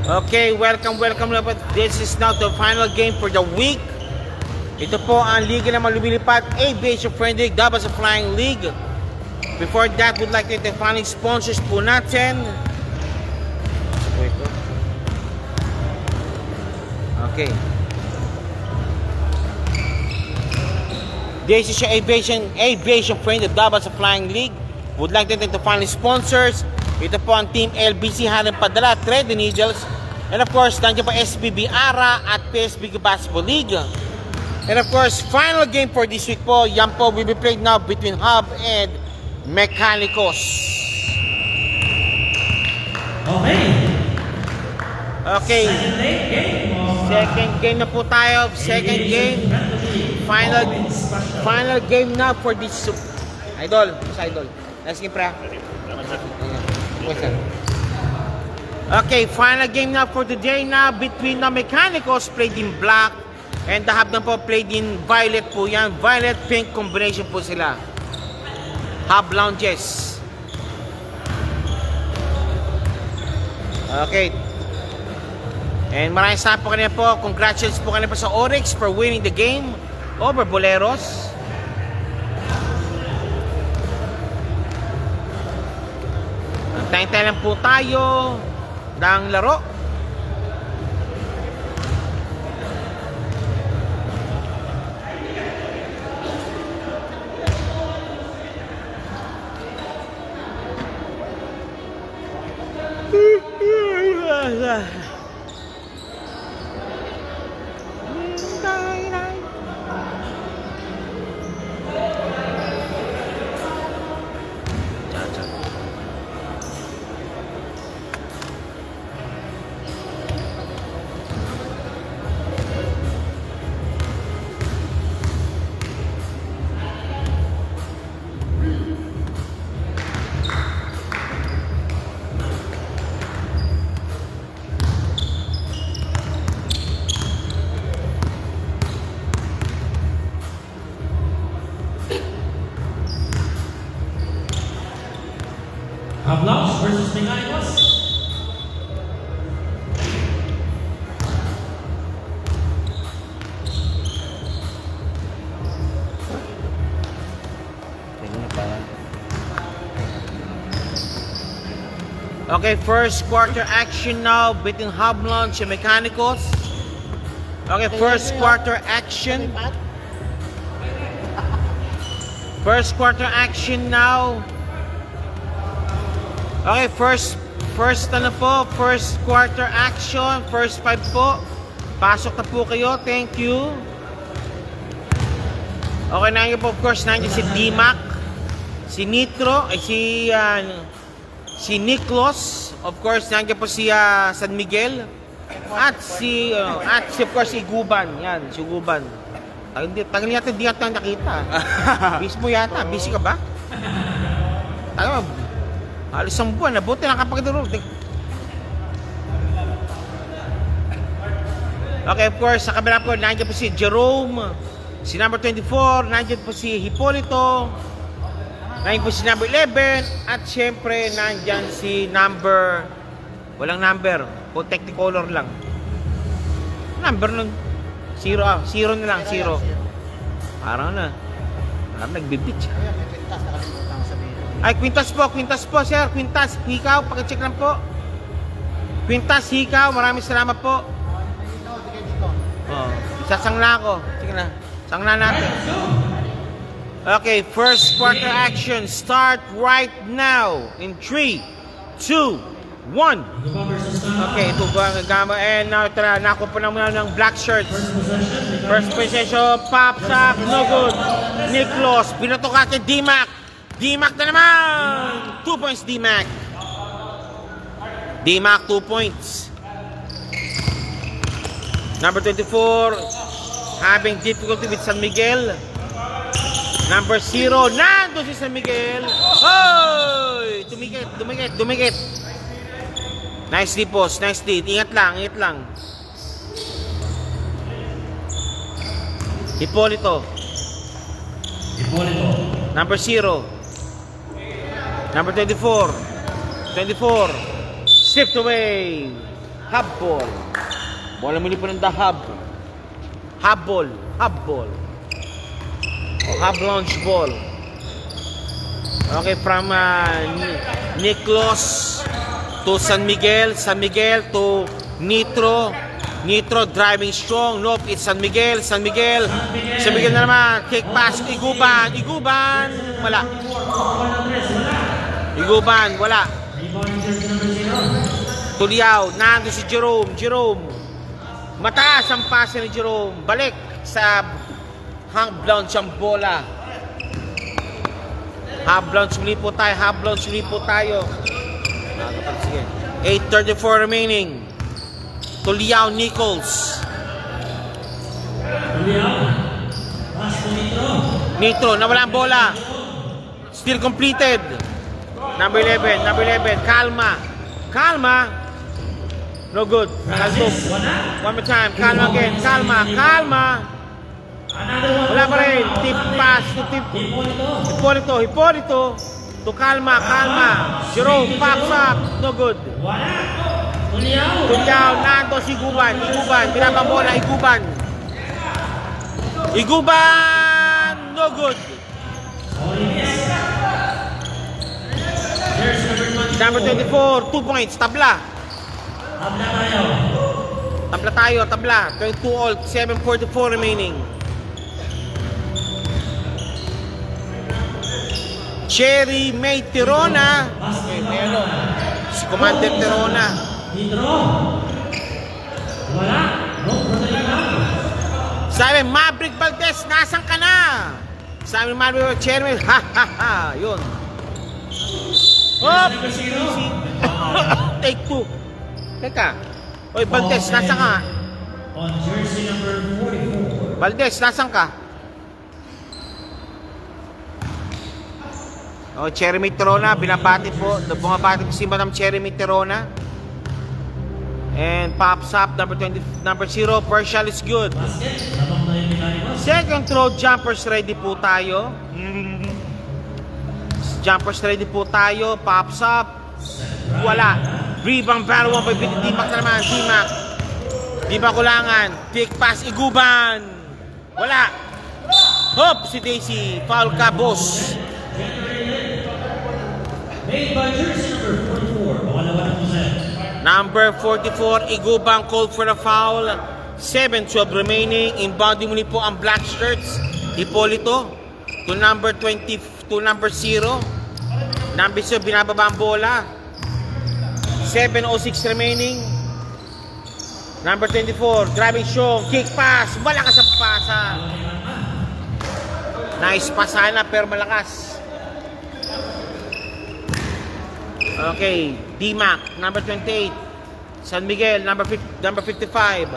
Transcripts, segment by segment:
Okay, welcome na po. This is now the final game for the week. Ito po ang liga naman lumilipat, Aviation Friendly League, Dabas Flying League. Before that, would like to the following sponsors po natin. Okay. This is your Aviation Friendly Dabas Flying League. Would like to thank the following sponsors. Ito po ang Team LBC Hanan Padala, Trade Needles. And of course, nandiyan po SBB Ara at PSB Basketball League. And of course, final game for this week po, yan po will be played now between Hub and Mechanicos. Okay. Second game na po tayo. Second game. Final game na for this Idol. Let's game pre. Okay, final game na for today na between the Mechanicos played in black and the Hub na po played in violet po yan. Violet-pink combination po sila. Hub Lounges. Okay. And maraming salamat po kanina po. Congratulations po kanina po sa Oryx for winning the game over Boleros. Tayo lang po tayo ng laro. Hablaos versus Mechanicos. Okay, first quarter action now between Hub Launch and Mechanicos. Okay, first quarter action. First quarter action now. Okay, first quarter action, first 5 po. Pasok na po kayo, thank you. Okay, nandiyan po, of course, nandiyan si D-Mac, si Nitro, ay si Niklos, of course, nandiyan po si San Miguel, at of course, si Guban, yan, si Guban. Tagal yata, di yata nakita. Busy mo yata, busy ka ba? Tagal, halos ang buwan, nabuti nakapagdurog. Okay, of course, sa kabila po, nandiyan po si Jerome, si number 24, nandiyan po si Hipolito, nandiyan po si number 11, at syempre, nandiyan si number, walang number, po technicolor lang. Number nun, 0 na lang, 0. Parang nagbibitch. Ay, Quintas po, sir. Quintas, hikaw, pakicheck lang po. Quintas, hikaw, maraming salamat po. Oh, isasangla ako. Sige na, sangla natin. Okay, first quarter action, start right now. In 3, 2, 1. Okay, ito ba ang gama? And now, tara, nakuha po naman ng black shirts. First possession, pops up, no good. Niklos, binato ka kay D-Mac. D-Mac na naman! 2 points, D-Mac. D-Mac, 2 points. Number 24, having difficulty with San Miguel. Number 0, nandun si San Miguel. Hoy! Dumikit. Nice lead, boss. Nice lead. Ingat lang. Hipolito. Number 0. Number 24. Stripped away. Hub ball. Bola muli po ng the hub. Hub ball. Hub ball. O hub launch ball. Okay, from Niklos to San Miguel to Nitro. Nitro driving strong. Nope, it's San Miguel. San Miguel na naman. Kick pass. Iguban. Wala. Iguban. Wala. Tuliao. Nando si Jerome. Mataas ang pasa ni Jerome. Balik sa hang launch ang bola. Half launch muli po tayo. Sige. 8:34 remaining. Tuliao Nichols. Nitro, nawala ang bola. Still completed. Number 11. Kalma. No good. Kalma. One more time. Kalma again. Kalma. Wala pa rin. Tip pass to tip. Hipolito. To Kalma. Jerome pops up. No good. Tuliao, Nando si Iguban. Binabang bola, Iguban. No good. Number 24, 2 points. Tabla tayo. 22 all, 7:44 remaining. Cherry May Tirona. Okay, meron. Si Commander Tirona. Sabi, Maverick Valdez, nasan ka na? Sabi, Maverick Chairman, yun. Hop! Take 2. Teka. Oy, Valdez, nasan ka? On jersey number 44. Valdez, nasan ka? Oh, Cherry Tirona, binabati po. Bumabati po si Madam Cherry Tirona. And pops up number 0. Partial is good. Second throw, jumpers ready po tayo. Pops up. Wala. Rebound battle 1 by Dimac na naman. Dimac kulangan. Kick pass, Iguban. Wala. Hop, si Daisy. Foul ka, boss. Made by jersey number 44. Pangalawa na po set. Number 44, Iguban called for the foul. 7:12 remaining. Inbounding muli po ang black shirts. Hipolito to number 20, to number 0. Number 0, binababa ang bola. 7:06 remaining. Number 24, grabbing show. Kick pass. Malakas ang pasa. Nice pasana pero malakas. Okay, Dimac, number 28. San Miguel, number 55.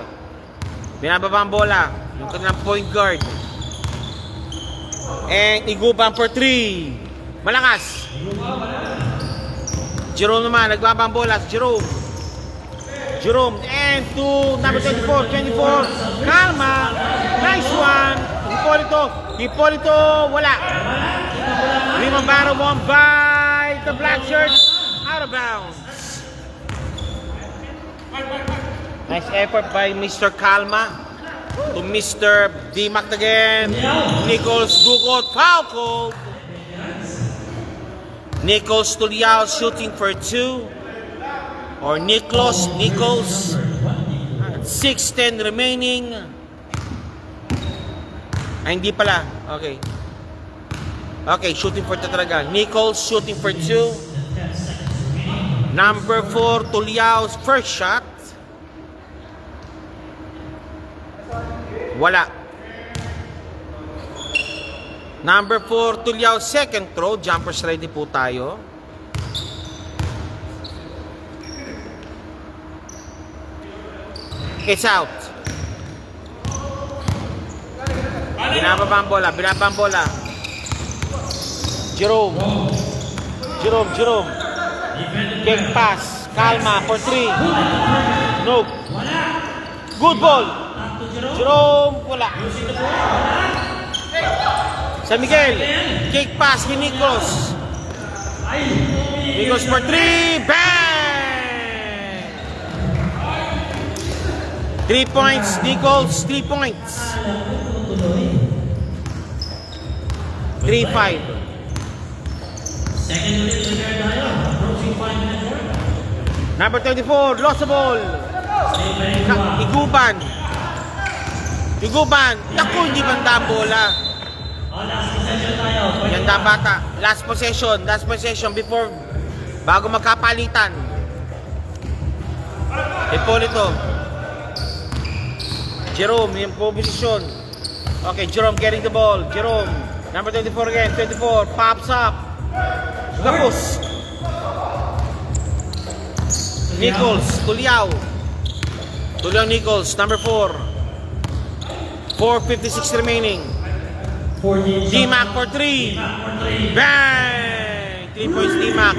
Binababa ang bola. Yung kanilang point guard. And Iguban for 3. Malakas. Jerome naman, nagbaba ang bola. Jerome. And to number 24. Kalma. Nice one. Hipolito. Wala. Limang baro, 1 by the black shirts. Out of bounds. Nice effort by Mr. Kalma to Mr. Dimac again. Nichols Dugot, foul called. Nichols Tuliao shooting for 2. Or Nichols. 6:10 remaining. Ay, hindi pala. Okay, shooting for 2 talaga. Nichols shooting for 2. Number 4, Tuliao's first shot. Wala. Number 4, Tuliao's second throw. Jumpers ready po tayo. It's out. Binababa ang bola. Jerome. Kick pass. Kalma for 3. Nope. Good ball. Jerome. Wala. San Miguel. Kick pass kay Nichols. Nichols for 3. Bang! 3 points, Nichols, 3 points. 3-5. Second unit prepare tayo. Approaching 5-minute mark. Number 24, lost the ball. Stay ready to rock. Iguban. Iguban. Naku, hindi banda ang bola. Last possession tayo. Ganda bata. Last possession before, bago magkapalitan. Ippolito. Jerome, yung posisyon. Okay, Jerome getting the ball. Jerome, number 24 again. 24, pops up. Tapos. Nichols, Tuliao. Tuliao Nichols, number 4. 4:56 remaining. 14 shots. D-Mac for 3. Bang! 3 points D-Mac.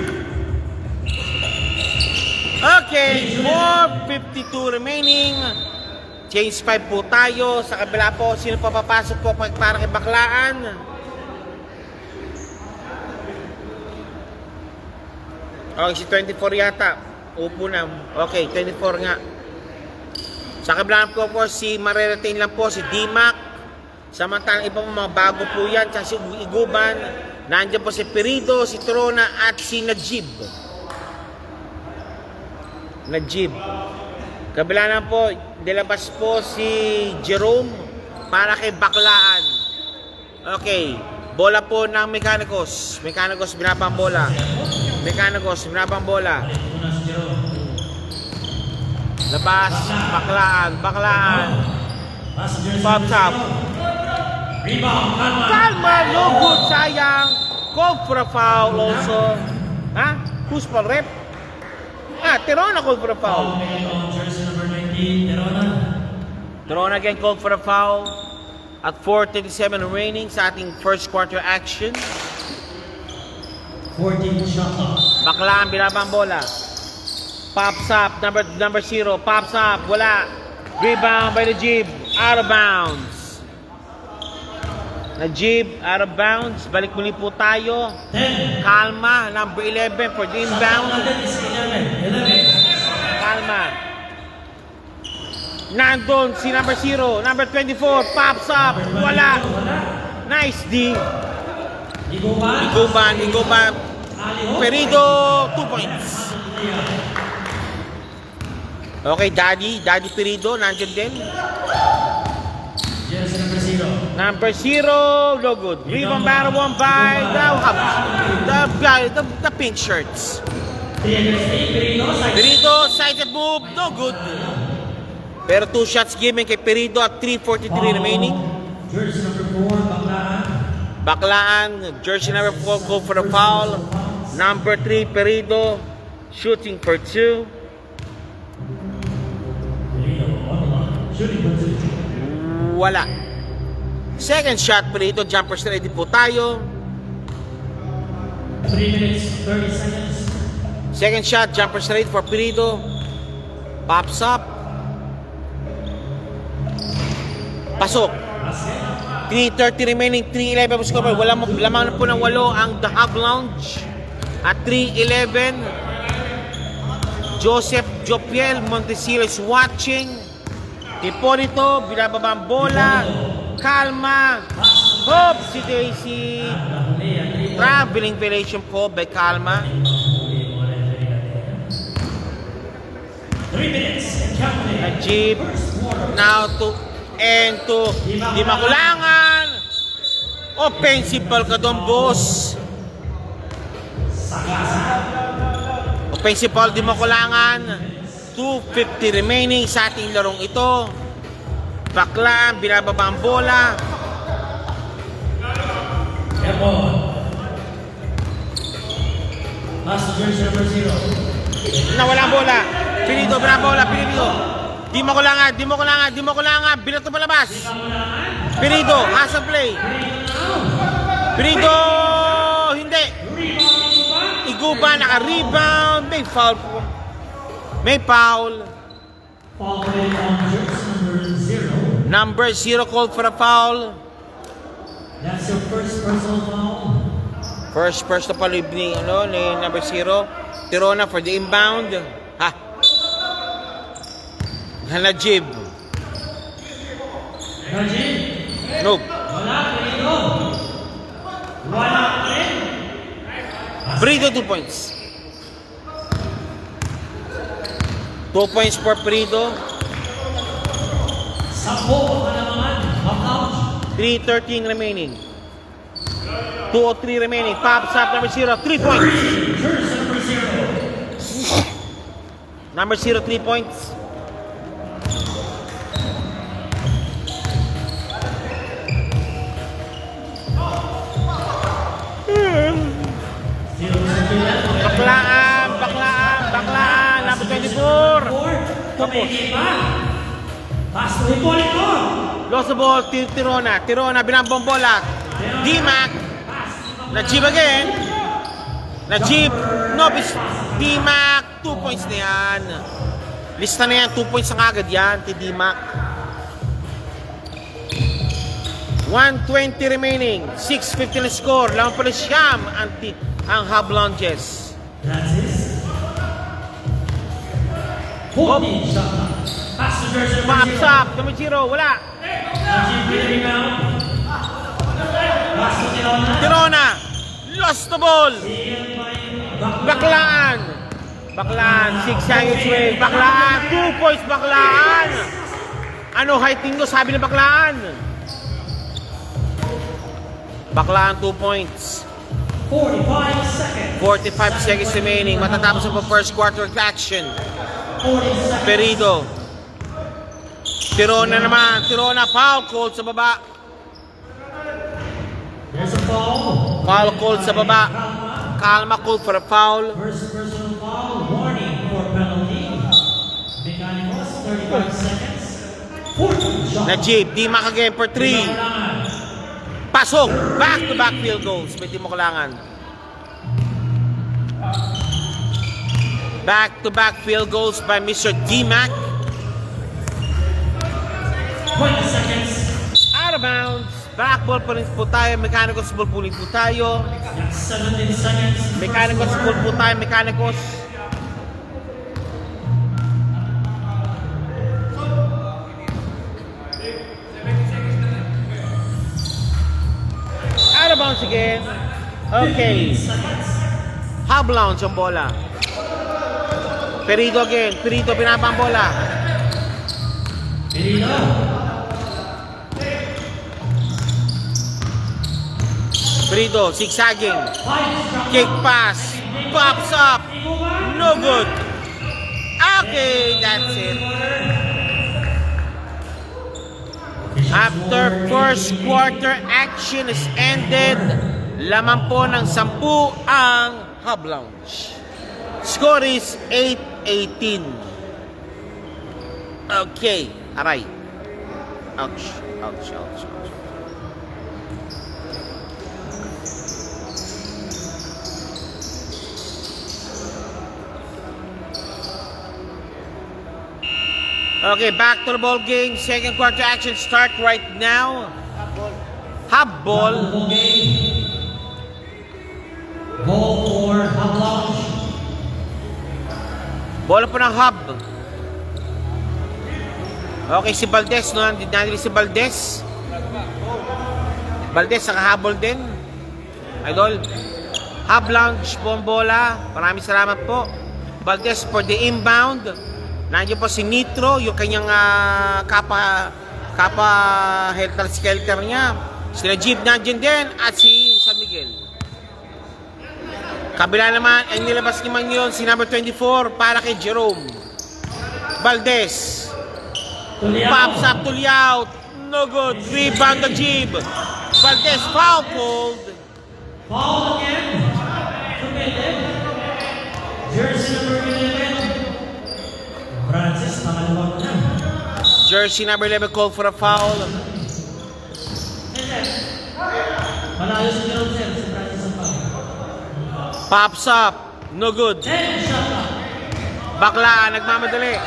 Okay, 4:52 remaining. Change 5 po tayo. Sa kabila po, sino pa papasok po para kay Baklaan? Okay, si 24 yata. Upo na. Okay, 24 nga. Sa kabila po po, si mariretain lang po si D-Mac. Samantalang iba po mga bago po yan. Sa si Iguban. Nandiyan po si Perido, si Trona at si Najib. Kabila na po, dilabas po si Jerome para kay Baklaan. Okay, bola po ng Mechanicos. Mechanicos, binabang bola. Muna si Jerome. Labas, Baklaan. Last jersey Pops number up. 0. Rebound, Kalma. Kalma, no good, sayang. Call for a foul also. Ha? Who's for rep? Tirona called for a foul. Foul made on jersey number 19, Terona. Tirona again called for a foul. At 4:37 remaining sa ating first quarter action. 14 shot clock. Baklaan, binabang bola. Pops up, number 0. Pops up, wala. Rebound by Najib. Out of bounds. Najib, out of bounds. Balik muli po tayo. 10. Kalma, number 11 for the inbound. Natin is 11. Kalma. Nandun si number 0. Number 24, pops up. Wala. Nice D. Iguban. Perido, 2 points. Okay, Daddy Perido, nandiyan din. Jersey number 0. Number 0, no good. Rebound battle won by the pink shirts. 3 against 8. Perido, sided move, no good. Pero 2 shots given kay Perido at 3:43 remaining. Jersey number 4, Baklaan. Baklaan, jersey number 4, go for the foul. Number 3, Perido, shooting for 2. Shooting for 2. Wala. Second shot, Perido, jumper ready po tayo. 3 minutes, 30 seconds. Second shot, jumper straight for Perido. Pops up. Pasok. 3:30 remaining, 3:11 po score. Lamang na po ng 8 ang The Hub Lounge. At 3:11, Joseph Jopiel Montesilo is watching. Ippolito, binababa ang bola. Kalma. Hope si Daisy. Traveling violation po by Kalma. 3 minutes, counting. Najib. Now to end to Di Makulangan. Offensive ball ka doon, boss. Offensive ball, Di Makulangan. 2:50 remaining sa ating larong ito. Baklaan, binababa ang bola. Airborne. Last jersey number 0. Nawala ang bola. Perido, bola, Perido. Di Makulangan. Binato palabas. Perido, has a play. Perido, hindi. Iguba, naka-rebound. May foul. Foul made on jersey number 0. Number 0 called for a foul. That's your first personal foul. First na pala ni number 0. Tirona for the inbound. Najib. Rajin. No. Wala, Perido. Wala rin. Perido, 2 points. 2 points for Perido. 10 ang naman. Half-out. 3:13 remaining. 2:03 remaining. Pops up, number 0, 3 points. Jersey number 0. Number 0, 3 points. Baklaan, baklaan, baklaan. Number 24. Tumigil pa. Pass to Hipolito. Lost the ball, Tirona. Tirona, binambong bola. D-Mac. Najib again. Najib. Nobis. D-Mac. 2 points na yan. Lista na yan. 2 points na agad yan. Ti D-Mac. 1:20 remaining. 6:50 na score. Lamang pala siyam ang Hub Lounges. That's it. 14 shot. Pass to Jersey number Pops 0. up. Number 0. Wala. Najib with the rebound. Pass to Tirona. Tirona. Lost the ball. Steal by Baklaan. Baklaan. 6 seconds away. Baklaan. 2 points. Baklaan. Ano height ninyo? Sabi ni Baklaan. Baklaan 2 points. 45 seconds. 45 seconds remaining. Matatapos ang first quarter of action. 40 seconds. Perido. Tirona naman. Tirona foul called sa baba. There's a foul. Foul called sa baba. Kalma called for a foul. First personal foul. Warning for penalty. Mechanicals, 35 seconds. 40 shot. Najib. D-Mac again for 3. Pasok. Back-to-back field goals. Pwede mo kailangan. Back-to-back field goals by Mr. D-Mac. 20 seconds. Out of bounds. Back ball pa rin po tayo. Mechanicals ball po rin po tayo. That's 17 seconds. Mechanicals ball po tayo. Mechanicals. Out of bounds again. Okay. 15 seconds. Hub lounge ang bola. Perido again. Perido pinapa ang bola. Perido. Perido zigzagging. 5 Kick pass. Pops up. No good. Okay, that's it. After first quarter action is ended, lamang po ng 10 ang Hub Lounge. Score is 8-18. Okay, aray. Ouch, ouch, ouch, ouch. Okay, back to the ball game. Second quarter action start right now. Hub ball. Ball game. Ball for Hub Lounge. Bola po ng Hub. Okay, si Valdez, no? Nandito si Valdez. Valdez, nakahabol din. Idol. Hub Lounge po ang bola. Maraming salamat po. Valdez for the inbound. Nandiyo po si Nitro, yung kanyang kapa helter-skelter niya. Si Najib nandiyan din at si San Miguel. Kabila naman, ay nilabas naman yun si number 24 para kay Jerome. Valdez. Pops up, Tuliao. No good. Rebound Najib. Valdez foul called. Foul again. Committed. Jersey number 11. Francis, nakalimutan mo na. Jersey number 11 called for a foul. Manalo si Jerome Sir, si Francis ang foul. Pops up. No good. 10 shot clock. Baklaan, nagmamadali.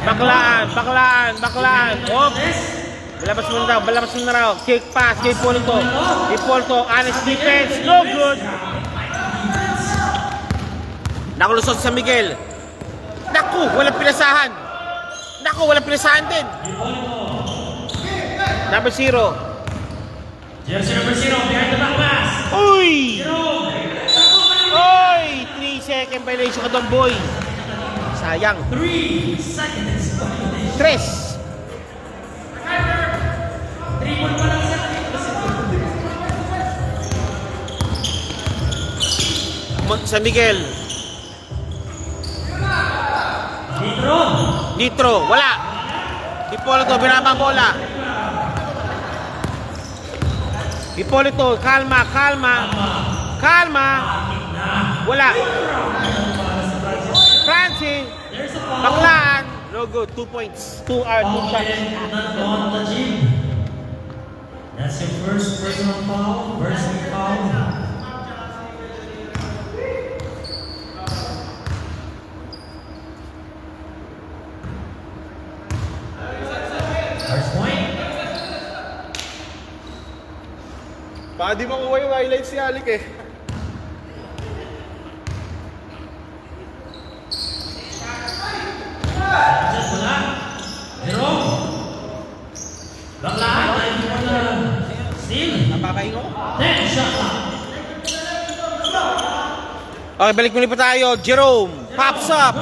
Baklaan. Hop. Balabas mo na raw. Kick pass kay Polito. Honest defense. No good. Nakulusot sa Miguel. Naku, walang pinasahan din. Number 0. Jersey number 0, behind the back pass. Uy! Jerome. Oy! 3-second violation ka doon, boy. Sayang. 3 seconds. 3. 3 ball pa lang siya. San Miguel. Nitro. Wala. Hipolito, binabang bola. Hipolito, kalma. Wala. Francine. There's a foul. Baklaan. No good. 2 points. 2 shots. On the gym. That's your first personal foul. First foul. First point. Baka di makuha yung highlights si Alec eh. Just wala. Jerome. Baklaan. Steal. Napapahingo. 10 shot clock. Okay, balik muli pa tayo. Jerome. Pops up.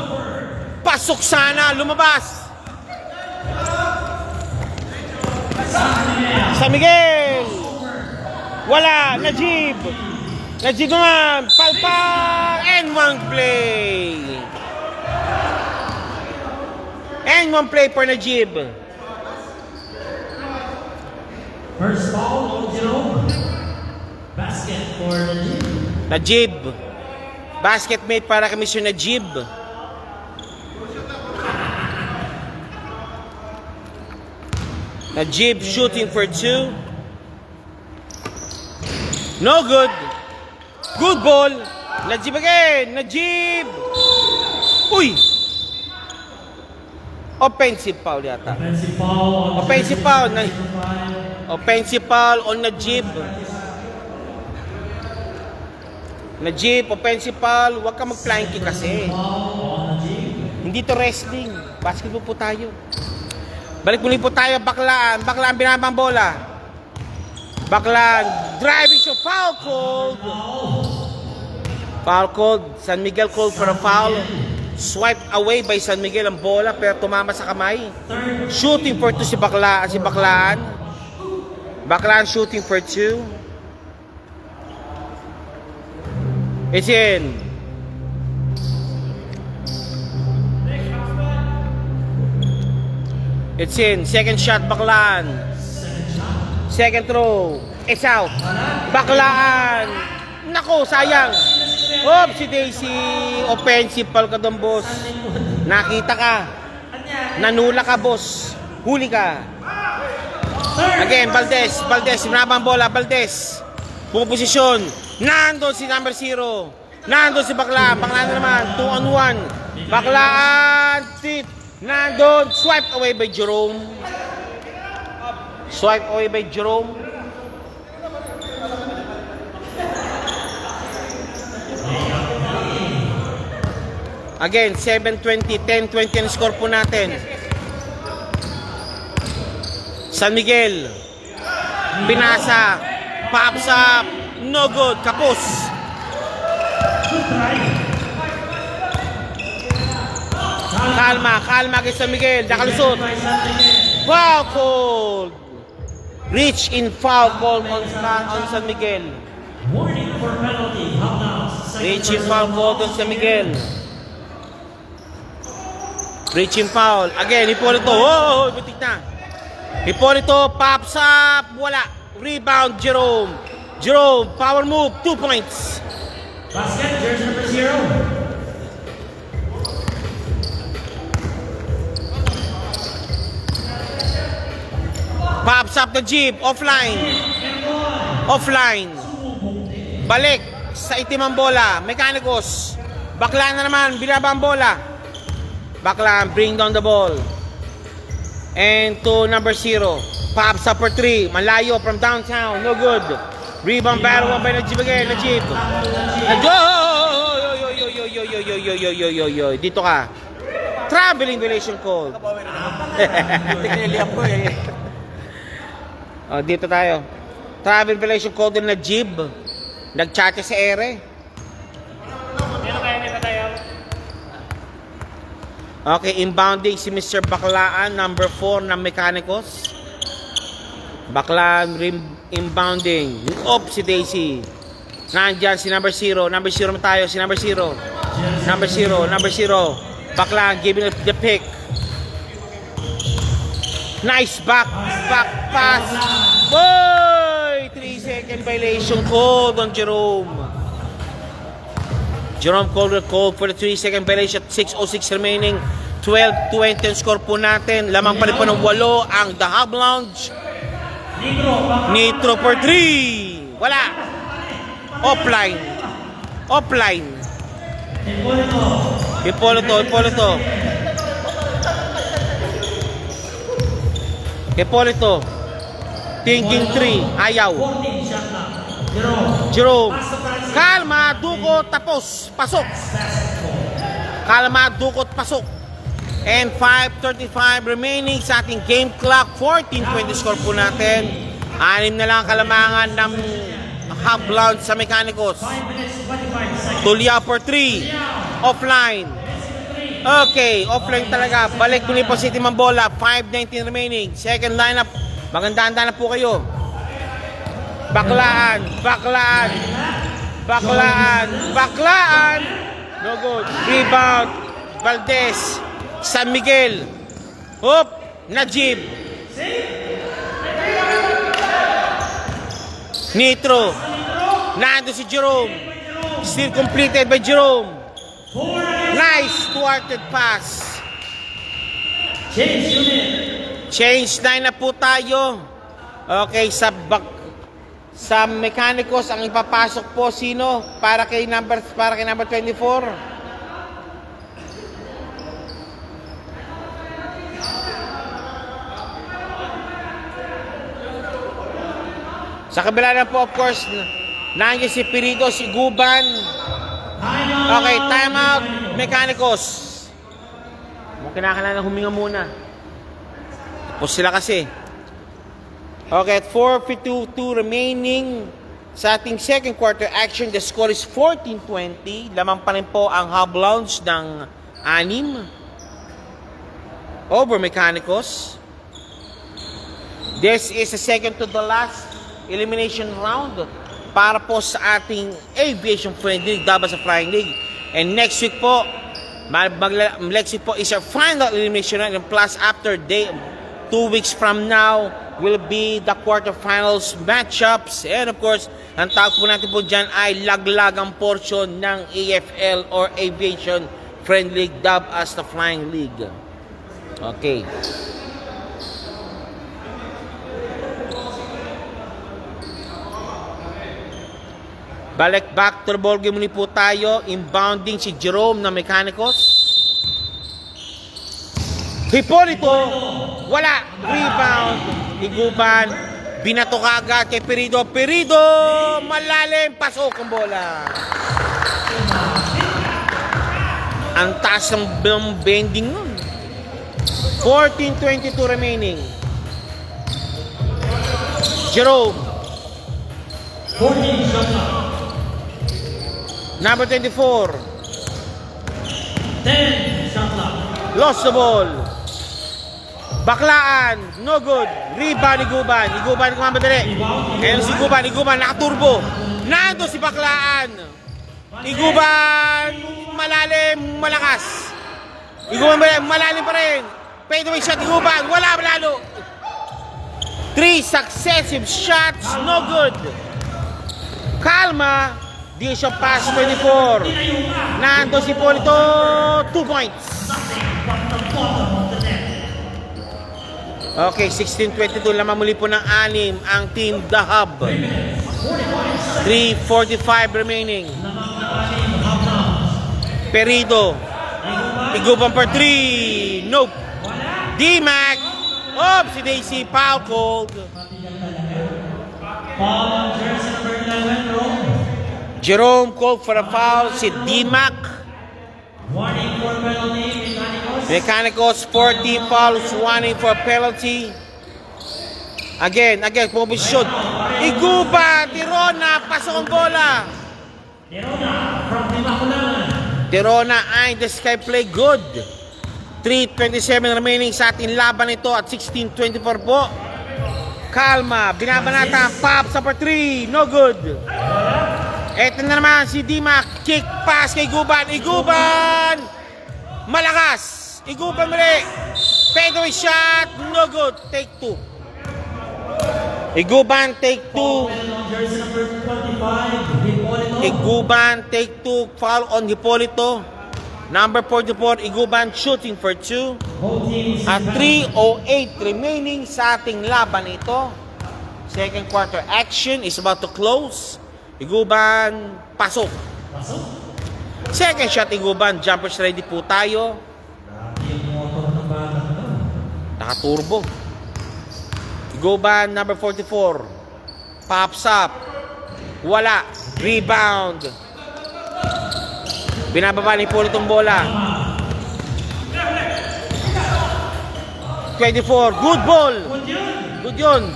Pasok sana. Lumabas. San Miguel. Wala. Najib naman. Palpal. And one play. And one play for Najib. First foul on Jerome. Basket for the gym. Najib. Basket made para kay Mr. Najib. Najib shooting for 2. No good. Good ball. Najib again. Najib. Uy. Offensive foul yata. Offensive foul on Offensive Jersey foul. number 5. Offensive foul on Najib. Najib, offensive foul. Huwag ka mag-flying kick kasi. Foul on the gym. Hindi to wrestling. Basketball po tayo. Balik muli po tayo. Baklaan. Baklaan binabang bola. Baklaan. Driving shot. Foul called. Foul called. San Miguel called for a foul. Swiped away by San Miguel ang bola pero tumama sa kamay. Shooting for 2 si Baklaan. Baklaan shooting for 2. It's in. It's in. Second shot, Baklaan. Second throw. It's out. Baklaan. Nako, sayang. Oops, si Daisy. Offensive foul ka doon, boss. Nakita ka. Nanula ka, boss. Huli ka. Again, Valdez. Binabang bola, Valdez. Pumuposisyon. Nandun si number 0. Nandun si Baklaan. Baklaan na naman. 2-on-1. Baklaan. Tip. Nandun. Swipe away by Jerome. Again, 7-20. 10-20 ang score po natin. San Miguel. Binasa. Pops up. No good. Kapos. Good try. Kalma kay San Miguel. Nakalusot. Foul call. Reach in foul call on San Miguel. Warning for penalty. Half now. Reach in foul call on San Miguel. Reach in foul. Again, Hipolito. Oh, bitik na. Hipolito, pops up. Wala. Rebound, Jerome. Power move. 2 points. Basket, jersey number 0. Pops up the jeep. Offline. Balik sa itimang bola. Mechanicos. Baklaan na naman. Binabang bola. Baklaan. Bring down the ball. And to number 0. Pops up for 3. Malayo from downtown. No good. Rebound battle won by Najib again. Najib. Dito ka. Traveling violation call. Dito tayo. Travel violation code na Jeep. Nagchat sa ere. Okay, inbounding si Mr. Baklaan, number 4 na Mechanicos. Baklaan inbounding. Oop si Daisy. Nandyan si number 0. Number 0 tayo. Si number 0. Number 0. Number 0. Baklaan giving the pick. Nice back pass. Boy! 3-second violation called on Jerome. Jerome called for the 3-second violation at 6:06 remaining. 12-20 ang score po natin. Lamang pa rin po ng 8 ang The Hub Lounge. Nitro for 3. Wala. Offline. Hipolito. Thinking 3. Ayaw. Jerome. Kalma, dukot, tapos. Pasok. Kalma, dukot, pasok. And 5:35 remaining sa ating game clock. 14-20 score po natin. 6 na lang kalamangan ng Hub Lounge sa Mechanicos. Tulia for 3. Offline. Okay, offline talaga. Balik muli po City Mambola. 5:19 remaining. Second lineup. Magandaan na po kayo. Baklaan. No good. Rebound. Valdez. San Miguel. Hop. Najib. Nitro. Nando si Jerome. Still completed by Jerome. Nice thwarted pass. Change line na po tayo. Okay, sa Mechanicos ang ipapasok po sino para kay number 24. Sa kabila na po, of course, nandiyan si Pirito, si Guban. Okay, time out, Mechanicos. Kinakailangan huminga muna. Tapos sila kasi. Okay, at 4:52 remaining sa ating second quarter action. The score is 14-20. Lamang pa rin po ang Hub Lounge ng 6 over Mechanicos. This is the second to the last elimination round para po sa ating Aviation Friendly League, Dabas sa Flying League. And next week po, next week po is our final elimination round, and plus after 2 weeks from now will be the quarterfinals matchups. And of course, ang tawag po natin po dyan ay laglagang portion ng AFL or Aviation Friendly League, dubbed as the Flying League. Okay. Balik back to the ball game muli po tayo. Inbounding si Jerome na Mechanicos. Hipolito. Wala. Rebound. Iguban. Binato kagad kay Perido. Perido. Malalim. Pasok ang bola. Ang taas ng bending nun. 14:22 remaining. Jerome. 14 shot clock. Number 24. 10 shot clock. Lost the ball. Baklaan. No good. Rebound ni Guban. Ni Guban kumamadali. Ayan si Guban. Ni Guban nakaturbo. Nando si Baklaan. Ni Guban malalim. Malakas. Ni Guban malalim pa rin. Fade away shot ni Guban. Wala malalo. 3 successive shots. No good. Kalma. Division pass 24. Nando si Polito. 2 points. Okay, 16-22. Lamang muli po ng 6 ang Team The Hub. 3:45 remaining. Perido. Iguban for 3. Nope. D-Mac. Oh, si Daisy. Foul called. Foul on jersey number 11, Rome. Jerome called for a foul. Si D-Mac. Warning for penalty, Mechanicos. Mechanicos 14 fouls, warning for a penalty. Again, pumusyon. Iguban, Tirona, pasok ang bola. Tirona from Limakulangan. Tirona ay the sky play good. 3:27 remaining sa ating laban ito at 16:24 po. Kalma, binabanata, pop sa for 3, no good. Eto na naman si Dima, kick pass kay Iguban. Iguban! Malakas! Iguban muli. Fadeaway shot, no good. Take 2. Iguban, take 2. Jersey number 25, Hipolito. Iguban, take 2. Foul on Hipolito. Number 44, Iguban shooting for 2. Both teams At 3:08 remaining sa ating laban ito. Second quarter action is about to close. Iguban, pasok. pasok. Second shot, Iguban. Jumpers ready po tayo. Grabe yung motor ng batang to. Naka-turbo. Iguban, number 44. Pops up. Wala. Rebound. Binababa ni Polo itong bola. 24. Good ball. Good yun. Good yun.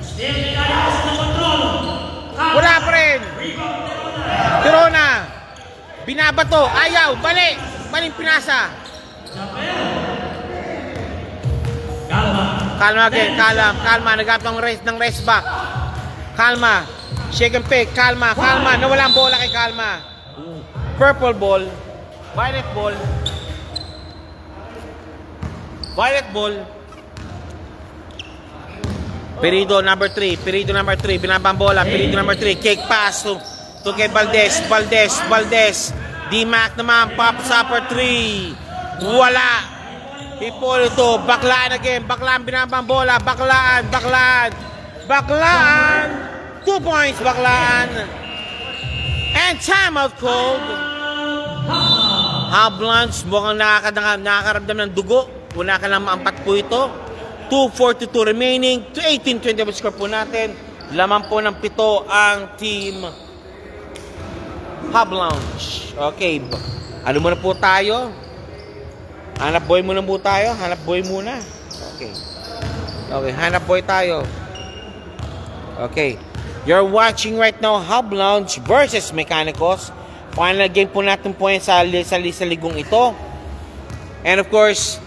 Still, may kaya sa control. Wala pa rin. Tirona. Binabato. Ayaw. Bali. Baling pinasa. Chapel. Kalma. Kalma again. Kalma. Nagap ng rest back. Kalma. Shake and pick. Kalma. Nawala ang bola kay Kalma. Purple ball. Violet ball. Perido number 3. Binabambola. Perido number 3. Kick pass to kay Valdez. D-Mac naman. Pops up for 3. Wala. Hipolito. Baklaan again. Binabambola. Baklaan. 2 points. Baklaan. And timeout called. Hablans. Mukhang nakakaramdam ng dugo. Wala ka lang maampat po ito. 2:42 remaining. 18-20 score po natin. Laman po ng 7 ang team Hub Lounge. Okay. Ano muna po tayo? Hanap boy muna po tayo. Okay, hanap boy tayo. Okay. You're watching right now Hub Lounge versus Mechanicos. Final game po natin po yan sa ligong ito. And of course,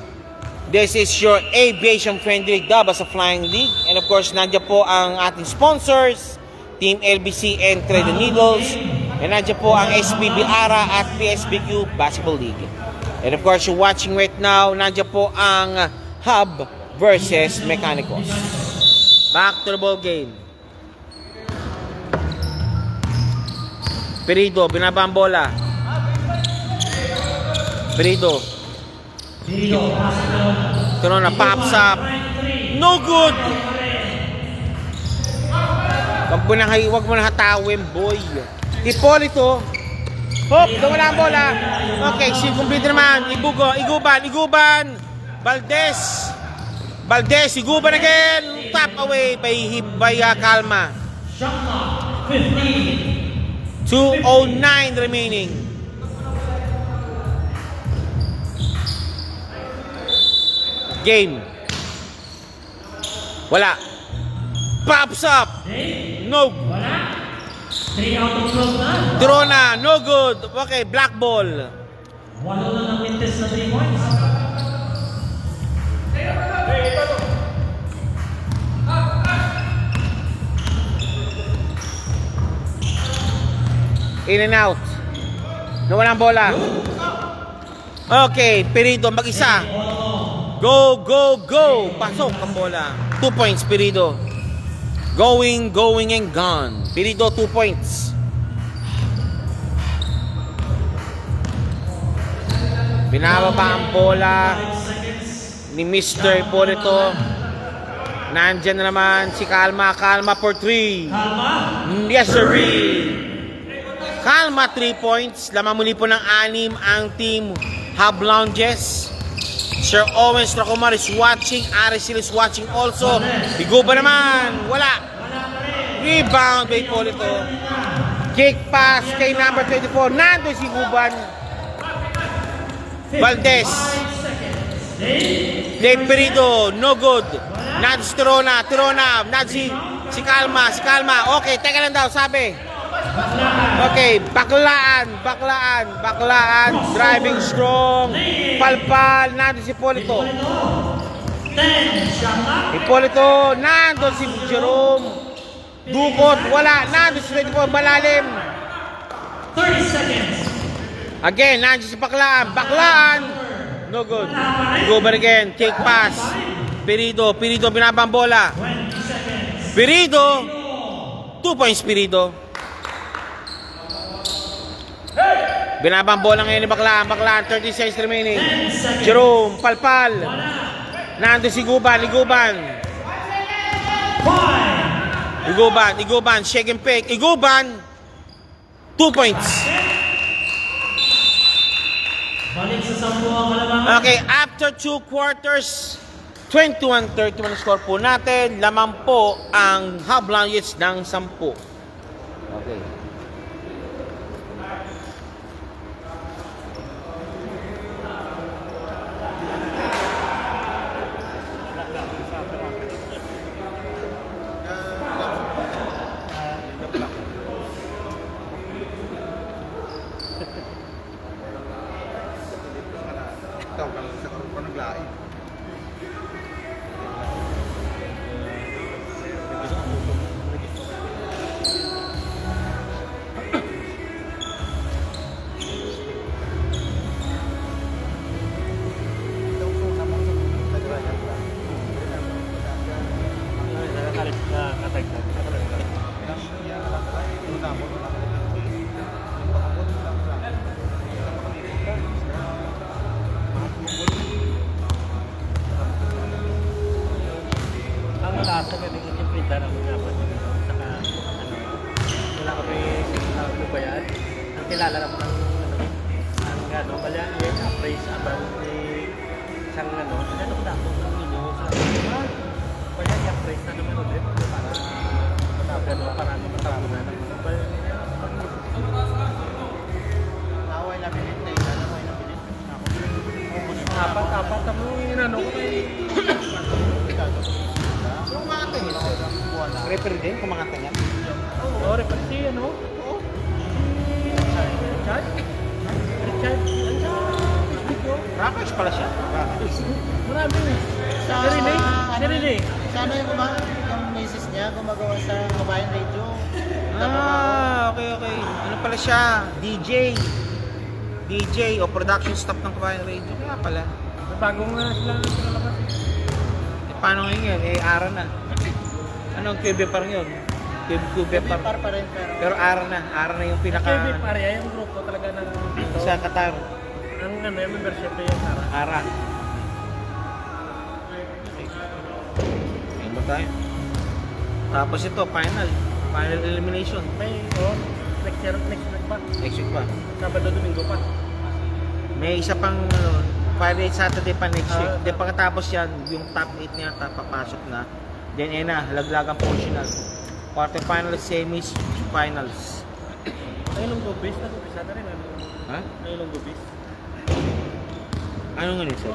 this is your aviation friendly Dabas sa Flying League. And of course, nandiyan po ang ating sponsors, Team LBC and Trade Needles. And nandiyan po ang SPB ARA at PSBQ Basketball League. And of course, you're watching right now, nandiyan po ang Hub versus Mechanicos. Back to the ball game. Perido, binaba ang bola. Perido. Tirona, pops up. No good. Huwag mo na hatawin, boy. Hipolito. Hop, wala ang bola. Okay, complete naman. Iguban. Valdez, Iguban again. Tap away by Kalma. 2:09 remaining. Game. Wala. Pops up. No. 3 out of 12 na. Tirona, no good. Okay, black ball. Walo na ng Wintes na 3 points. In and out. Nawala ang bola. Okay, Perido mag-isa. Go. Pasok ang bola. 2 points, Perido. Going and gone. Perido, 2 points. Binababa ang bola ni Mr. Hipolito. Nandyan na naman si Kalma for 3. Yes, sir. Kalma, 3 points. Lamang muli po ng 6 ang team Hub Lounges. Sir Owen Stracomar is watching. Arisil is watching also. Iguban naman. Wala. Rebound by Hipolito. Kick pass kay number 24. Nando si Iguban. Valdez. De Perido. No good. Nando si Tirona, nando si Calma. Okay, teka lang daw, sabi. Okay, baklaan. Driving strong. Palpal, nando si Polito. 10 shot clock. Hipolito, nando si Jerome. Dukot, wala. Nando si 24, malalim. 30 seconds. Again, nando si Baklaan. No good. Go back again. Take pass. Pirido, binabang bola. 20 seconds. Pirido. 2 points, Pirido. Binabang bola ngayon ni Baklaan. 30 seconds remaining. 10 seconds. Jerome, Palpal. Wala. Nando si Liguban. 5. Iguban, shake and pick. Iguban, 2 points. Balik sa 10 ang kalamangan. Okay, after 2 quarters, 21-31 score po natin. Lamang po ang Hablangits ng 10. Okay. Ikaw, sa karoon pa naglain. Ang lasa nga naging imprinta ng mga kapatid. Saka, wala kami sinasabi ba yan? Ang kilala naman ang bala yung appraise about isang ano ko dako ng inyo sa kaya i-appraise na naman ulit para matabunan ng Away na bilit na yun. Away na bilit. apat mo inano ko Refer din, kumangata niya. oh refer si ano Richard Rakers pala siya. marami Sirene Sana yung misis niya gumagawa sa Kabayan Radio. Okay. Ano pala siya? DJ o production staff ng Kabayan Radio. Kaya pala. bagong sila nalabas Paano ngayon yun? Ara na. Anong QB par yun? QB par. Par pa rin Pero Ara na yung pinaka Kaya pare, yung grupo talaga ng sa Qatar. ang yung membership na yung Sara. Ara. Ayun ba tayo? Tapos ito, final elimination. May, next week pa. Next week pa. Sabado, Domingo pa. May isa pang Friday, Saturday pa next week. Then pagkatapos yan, yung top 8 niya papasok na. Then halaglagang portional. Quarterfinals, semis, finals. Ay, Ilonggo base na umpisa na rin. Ha? Ay, Ilonggo base. Ano nga nito?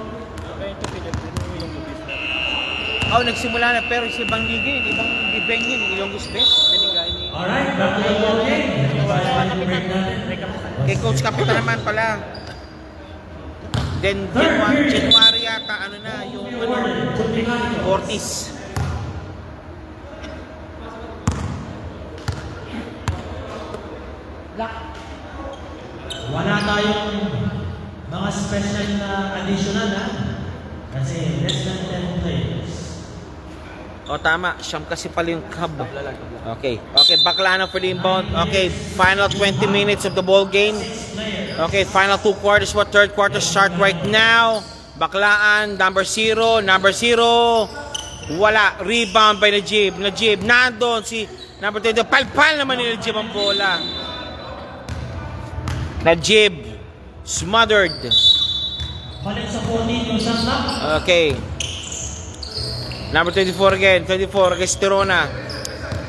Kaya ito pinagpin yung Ilonggo base na. Nagsimula na pero sa ibang liga yun, ibang event yun, Ilonggo's Best. Binigay ni Alright, back to the ball game. Break natin. kay Coach Kapitan naman pala. Then January yata yung Ortiz. Wala tayong mga special na additional kasi less than 10 players. Tama, siyam kasi pala yung cub. Okay, Baclano for the inbound. Okay, final 20 minutes of the ball game. Okay, final 2 quarters. Third quarter start right now. Baclaan, number 0. Wala, rebound by Najib. Nandun si number 20. Palpal naman ni Najib ang bola. Najib, smothered. Balik sa 14 yung Santa. Okay. Number 24 again. 24 against Tirona.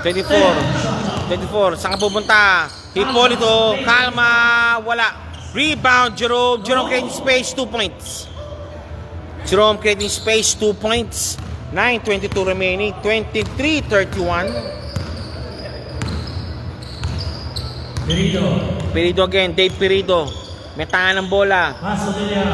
24. Saan ka pupunta? Hipolito. Calma. Wala. Rebound. Jerome creating space. 2 points. 9:22 remaining. 23-31. Perido. Perido again. Dave Perido. May tangan ng bola. Paso Tuliao.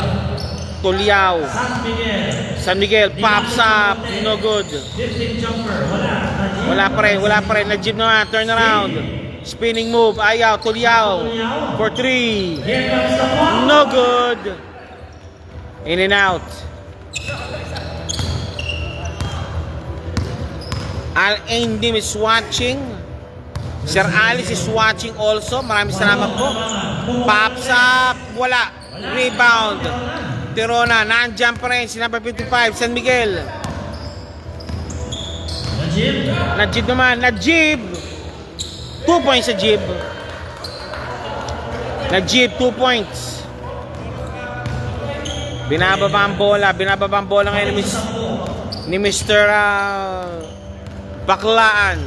Tuliao. San Miguel. San Miguel. Pops up. No good. 15 jumper. Wala. Wala pa rin. Najib naman. Turn around. Spinning move. Ayaw. Tuliao. For 3. Here comes the ball. No good. In and out. Al Aindim is watching. Sir Alice is watching also. Maraming salamat po. Pops up. Wala. Rebound. Tirona. Nandyan pa rin. Si number 55. San Miguel. Najib. Najib naman. Najib. 2 points sa Jib. Najib 2 points. Binababa ang bola. Binababa ang bola ngayon ni Mr. Baklaan.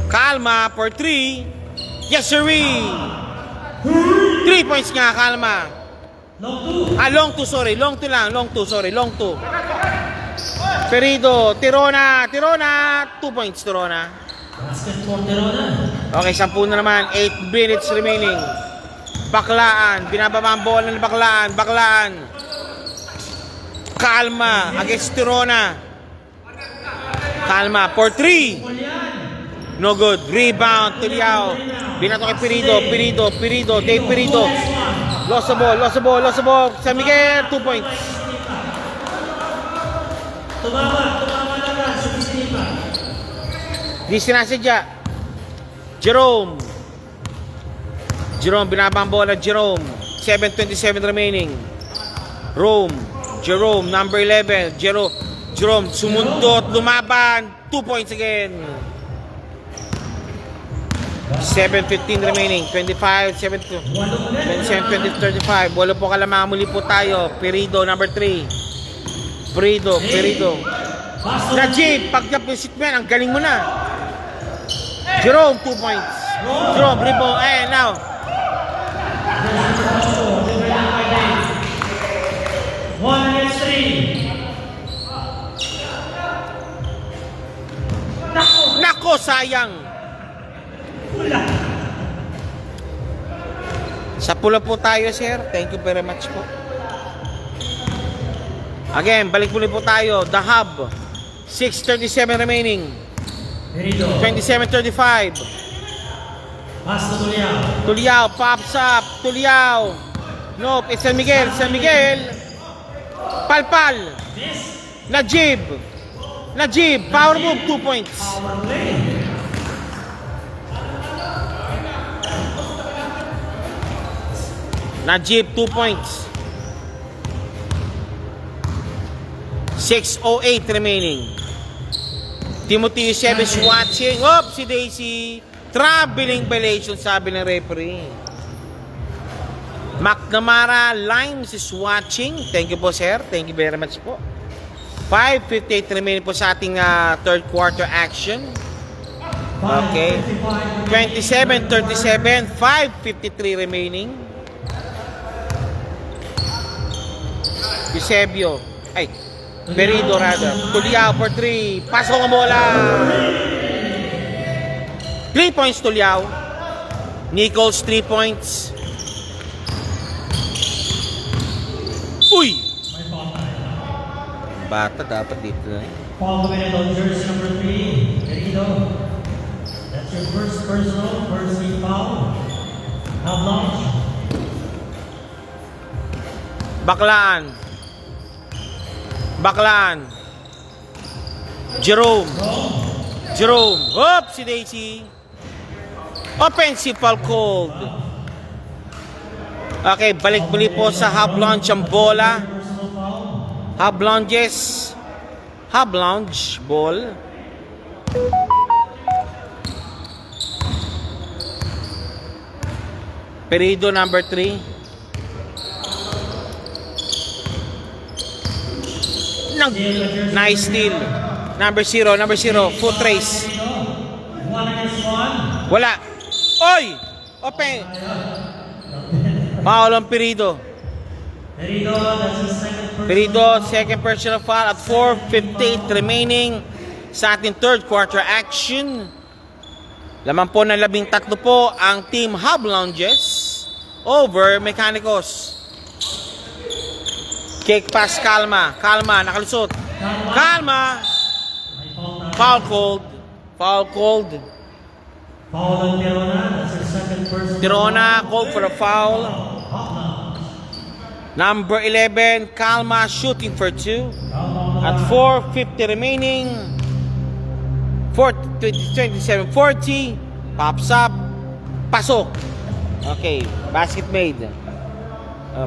Kalma for 3. Yes, sirree. 3 points nga, Kalma. Long 2, sorry. Long 2 lang. Long 2, sorry. Long 2. Perido. Tirona. 2 points, Tirona. Basket for Tirona. Okay, 10 na naman. 8 minutes remaining. Baklaan. Binababa ang bola ng Baklaan. Baklaan. Kalma. Against Tirona. Kalma. For 3. No good. Rebound. Tuliao. Binato kay Perido. Dave Perido. Lost the ball. San Miguel. 2 points. Tumama naman sa Disneypa. Di sinasadya. Jerome, binabang bola. Jerome, 7:27 remaining. Jerome, number 11. Jerome, sumundot, lumaban. 2 points again. 7:15 remaining. 25, 27, 35. Wala po kalamang, muli po tayo. Perido, number 3. Perido. Najib, pag napisit mo yan, ang galing mo na. Jerome, 2 points. Jerome, rebound. Now. One against 3. Nako, sayang. Sa pula po tayo, sir. Thank you very much po. Again, balik muli po tayo. The Hub. 6:37 remaining. Perido. 27:35. Pass to Tuliao. Tuliao, pops up. Tuliao. Nope, it's San Miguel. Palpal. Miss. Najib, power move, 2 points. Power play. Najib, 2 points. 6:08 remaining. Timothy Yusef is watching. Si Daisy. Traveling violation, sabi ng referee. McNamara Limes is watching. Thank you po, sir. Thank you very much po. 5:58 remaining po sa ating third quarter action. Okay. 27-37. 5:53 remaining. Eusebio. Perido rather. Tuliao for 3. Pasok ang bola. 3 points Tuliao. Nichols 3 points. Uy! May foul tayo. Bata dapat dito na. Foul committed on jersey number 3. Perido. That's your first personal, first team foul. How long? Baklaan. Jerome. Si Daisy. Offensive foul called. Okay, balik muli po sa half launch ang bola. Personal foul. Half launch ball. Perido number 3. Nice steal. Number 0. Foot race. 1 against 1. Wala. Oy! Open. Foul ang Perido. Perido, that's his second personal Perido, second personal foul at 4:58 remaining sa ating third quarter action. Laman po ng 13 po ang Team Hub Lounges over Mechanicos. Kick pass, Kalma. Kalma, nakalusot. Kalma. Foul called. Foul called. Foul on Tirona. That's your second personal. Tirona called for a foul. Number 11, Kalma shooting for 2. At 4:50 remaining. 27-40. Pops up. Pasok. Okay. Basket made.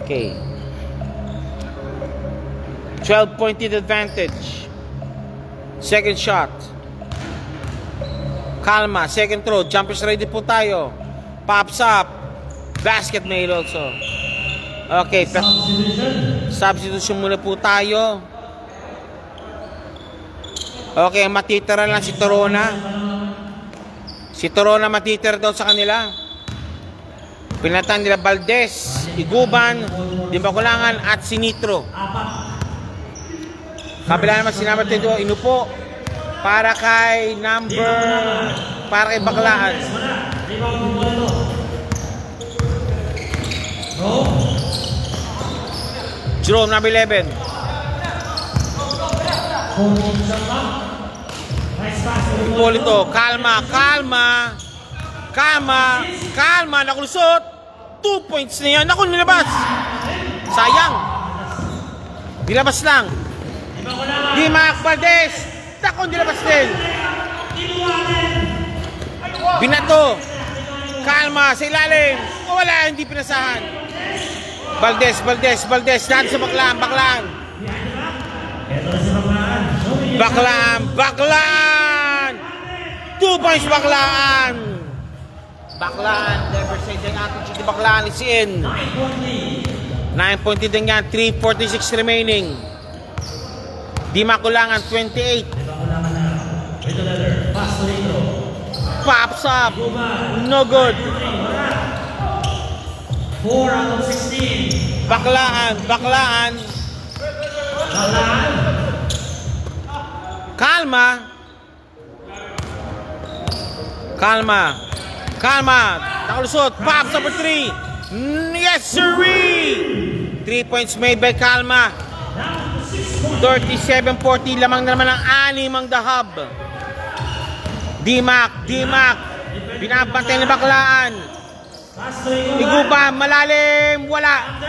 Okay. 12-point lead advantage. Second shot. Kalma. Second throw. Jumpers ready po tayo. Pops up. Basket made also. Okay. Substitution muna po tayo. Okay, matitira lang si Torona. Si Torona matitira daw sa kanila. Pinatan nila Valdez, Iguban, Dimbakulangan at Sinitro. Kabila naman sinama dito, inupo para kay Baklaan. Jerome, number 11. Ball ito. Kalma. Nakulusot. 2 points na yan. Naku, nilabas. Sayang. Nilabas lang. Dimac Valdez. Naku, nilabas din. Binato. Kalma sa ilalim. Wala, hindi pinasahan. Valdez. Dahil sa Baklaan. 2 points Baklaan. Never say the attitude ni Baklaan is in. 9-point lead yan. 3:46 remaining. Dimakulangan 28. Pops up. No good. 4 out of 16. Baklaan. Kalma. Nakalusot. Pops up for 3. Yes, sirree! 3 points made by Kalma. 37-40. Lamang na naman ang 6 ang The Hub. Dimac. Binabantay ni Baklaan. Iguba, malalim. Wala.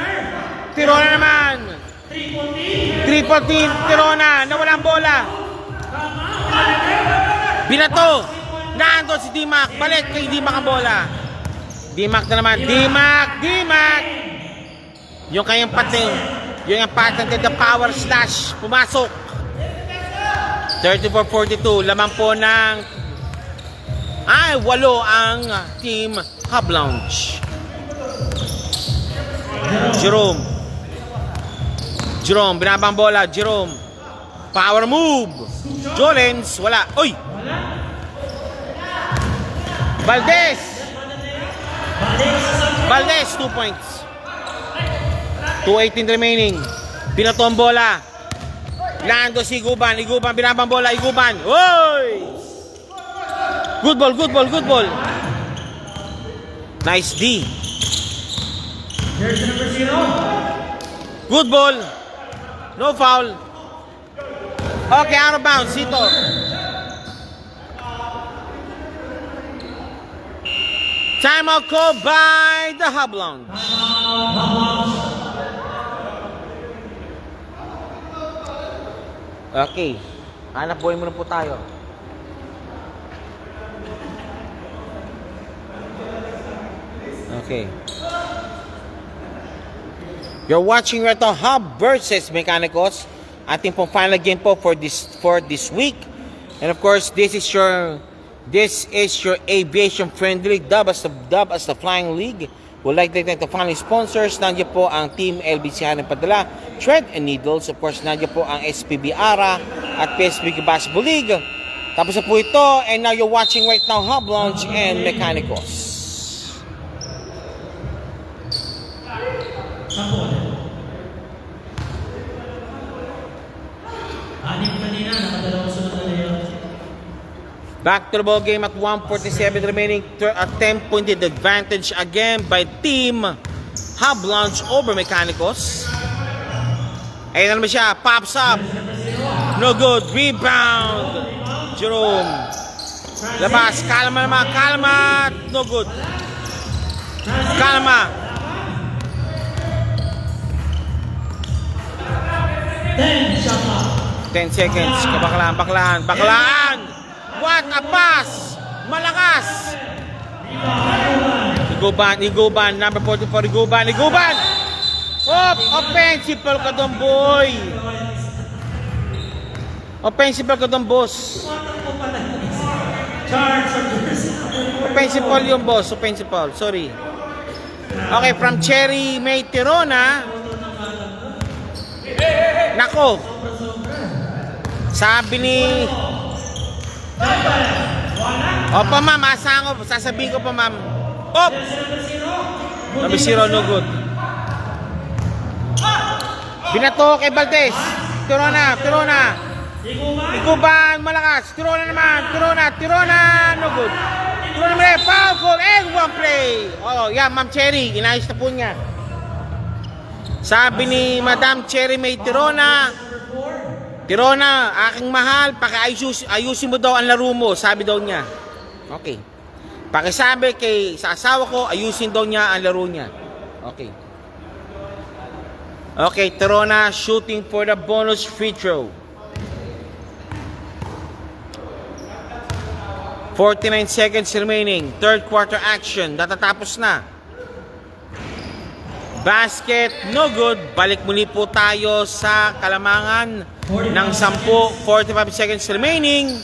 Tirona naman. 3-14. Tirona. Nawala ang bola. Binato. Naandun si Dimac. Balik kay Dimac ang bola. Dimac na naman. Dimac. Yung kanyang pating. Yung patent the power slash. Pumasok. 34-42. Lamang po ng 8 ang Team Hub Lounge. Jerome, binabang bola. Jerome. Power move. Jolens, wala. Uy! Valdez, 2 points. 2:18 remaining. Pinato ang bola. Nando si Iguban. Binabang bola. Iguban. Uy! Good ball. Nice D. Jersey number 0. Good ball. No foul. Okay, out of bounds. Ito. Timeout call by the Hub Lounge. Okay. Hanap buhay muna po tayo. Okay. You're watching right now Hub versus Mechanicos. Ating pong final game po for this week. And of course, this is your aviation friendly dub as the Flying League. We'd like to thank the following sponsors. Nandiyan po ang Team LBC Hanang Padala, Thread and Needles. Of course, nandiyan po ang SPB Ara at PSB Basketball League. Tapos na po ito. And now you're watching right now Hub Lounge and Mechanicos. Anim kanina, nakadalawang sunod na yun. Back to the ball game at 1:47 remaining. A 10-pointed advantage again by Team Hablunch over Mechanicos. Ayun na naman siya. Pops up. No good. Rebound. Jerome. Labas. Kalma naman. Kalma. No good. Kalma. 10 shot clock. 10 seconds. Baklaan. What a pass! Malakas! Iguban. Number 44, Iguban. Offensive ball ka doon, boy. Offensive ball ka doon, boss. Charge of jersey. Offensive ball yung boss. Offensive ball. Sorry. Okay, from Cherry May Tirona. Nako. Sabi ni... Opa, ma'am. Asahan ko. Sasabihin ko pa, ma'am. Op! Number 0, no good. Binato kay Valdez. Tirona. Iguban, malakas. Tirona naman. Tirona, no good. Tirona naman, foul goal and one play. Oh, yeah, Ma'am Cherry. Inayos na po niya. Sabi ni Madam Cherry May Tirona, aking mahal, ayusin mo daw ang laro mo, sabi daw niya. Okay. Pakisabi sa asawa ko, ayusin daw niya ang laro niya. Okay. Okay, Tirona shooting for the bonus free throw. 49 seconds remaining. Third quarter action. Natatapos na. Basket, no good. Balik muli po tayo sa kalamangan ng 10. 45 seconds remaining.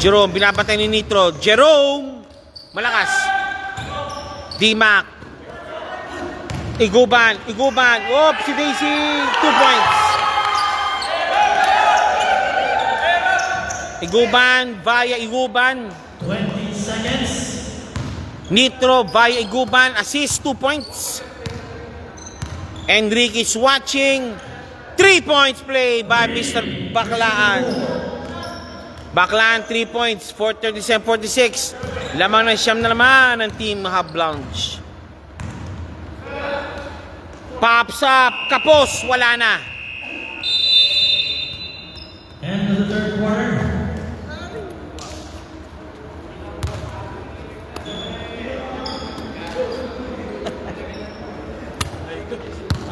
Jerome, binabantay ni Nitro. Jerome, malakas. D-Mac. Iguban. Oops, si Daisy. 2 points. Iguban via Iguban. 20 seconds. Nitro via Iguban, assist 2 points. Enrique is watching. 3 points play by Mr. Baklaan. Baklaan 3 points, 437-46. Lamang ng siyam na naman ng Team Hablunch. Pops up, kapos, wala na. End of the third quarter.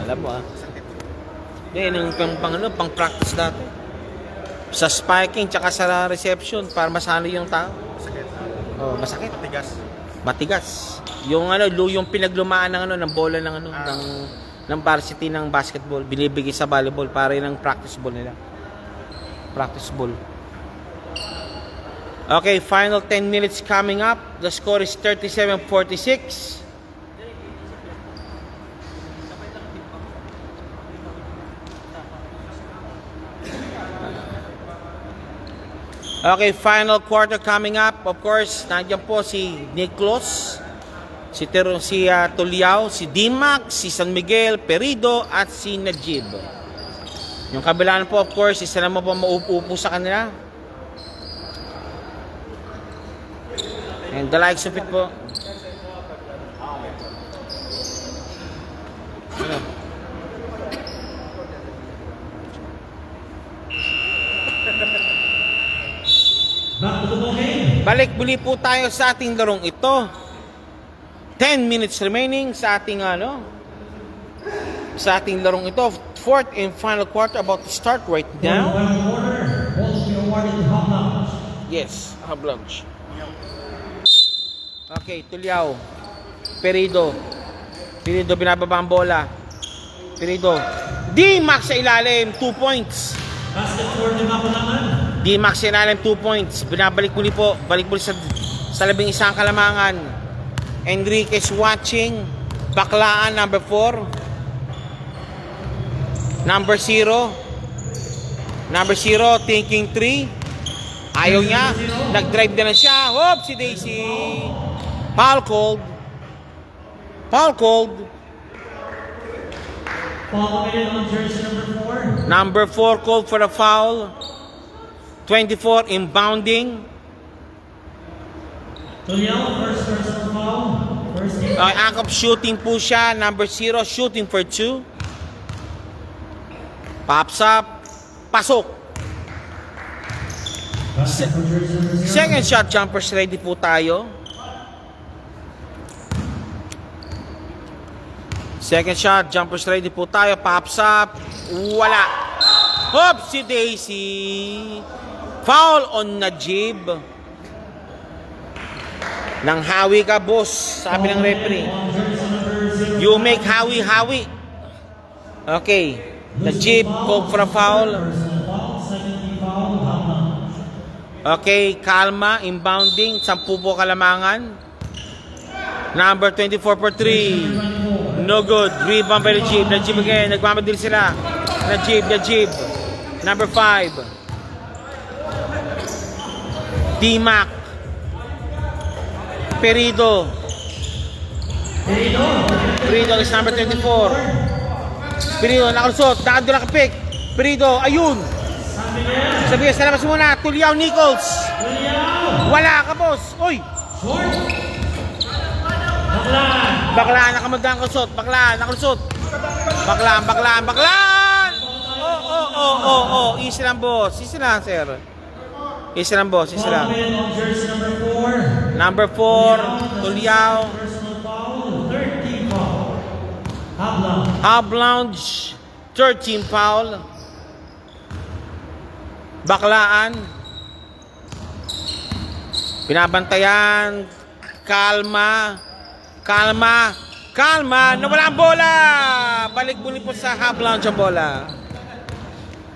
Alam mo yan yung pang practice dati. Sa spiking tsaka sa reception para masali yung tao. Oh, masakit. Matigas. Yung yung pinaglumaan ng bola ng varsity ng basketball, binibigay sa volleyball para yun ang practice ball nila. Practice ball. Okay, final 10 minutes coming up. The score is 37-46. Okay, final quarter coming up. Of course, nandiyan po si Niklos, si Tuliao, si D-Mac, si San Miguel, Perido, at si Najib. Yung kabilaan po, of course, isa naman po mauupo sa kanila. And the likes of it po. Back to the ball game. Balik muli po tayo sa ating larong ito. 10 minutes remaining sa ating larong ito. Fourth and final quarter about to start right now. One quarter. Balls be awarded to Hablunch. Yes, Hablunch. Okay, Tuliao. Perido binababa ang bola. Perido. D-Max sa ilalim, 2 points. Basket for the Hablunch. D-Max sa ilalim, 2 points. Binabalik muli po. Balik muli sa labing isang kalamangan. Enriquez watching. Baklaan, number 4. Number 0. Number 0, thinking 3. Ayaw niya. Nag-drive na lang siya. Hop, si Daisy. Foul called. Foul committed on jersey number 4. Number 4 called for a foul. 24 inbounding. Tuliao, first personal foul. First game. Act of shooting po siya. Number 0 shooting for 2. Pops up. Pasok. Basket for jersey number 0. Second shot jumpers ready po tayo. Second shot jumpers ready po tayo. Pops up. Wala. Hoopsie daisy. Foul on Najib. Nang hawi ka, boss. Sabi ng referee. On jersey number 0. You make hawi-hawi. Okay. Najib called for a foul. Personal foul. Second team foul. Habang. Okay, Kalma, inbounding, 10 po kalamangan. Number 24 for 3. No good. Rebound by Najib. Najib again. Nagmamadil sila. Najib. Number 5. D-Mac. Perido is number 24. Perido, nakalusot. Nakado nakapik. Perido, ayun. Sabi sa labas muna. Tuliao Nichols. Wala ka, boss. Uy. Baklaan, nakamadang kalusot. Baklaan. Oh. Easy lang, boss. Easy lang, sir. Easy lang, boss. Easy lang. On jersey number 4. Number 4, Tuliao. Personal foul. Third team foul. Hablang. Hablounge, 13 foul. Baklaan. Binabantayan. Kalma. Nawala ang bola. Balik muli po sa Hablounge ang bola.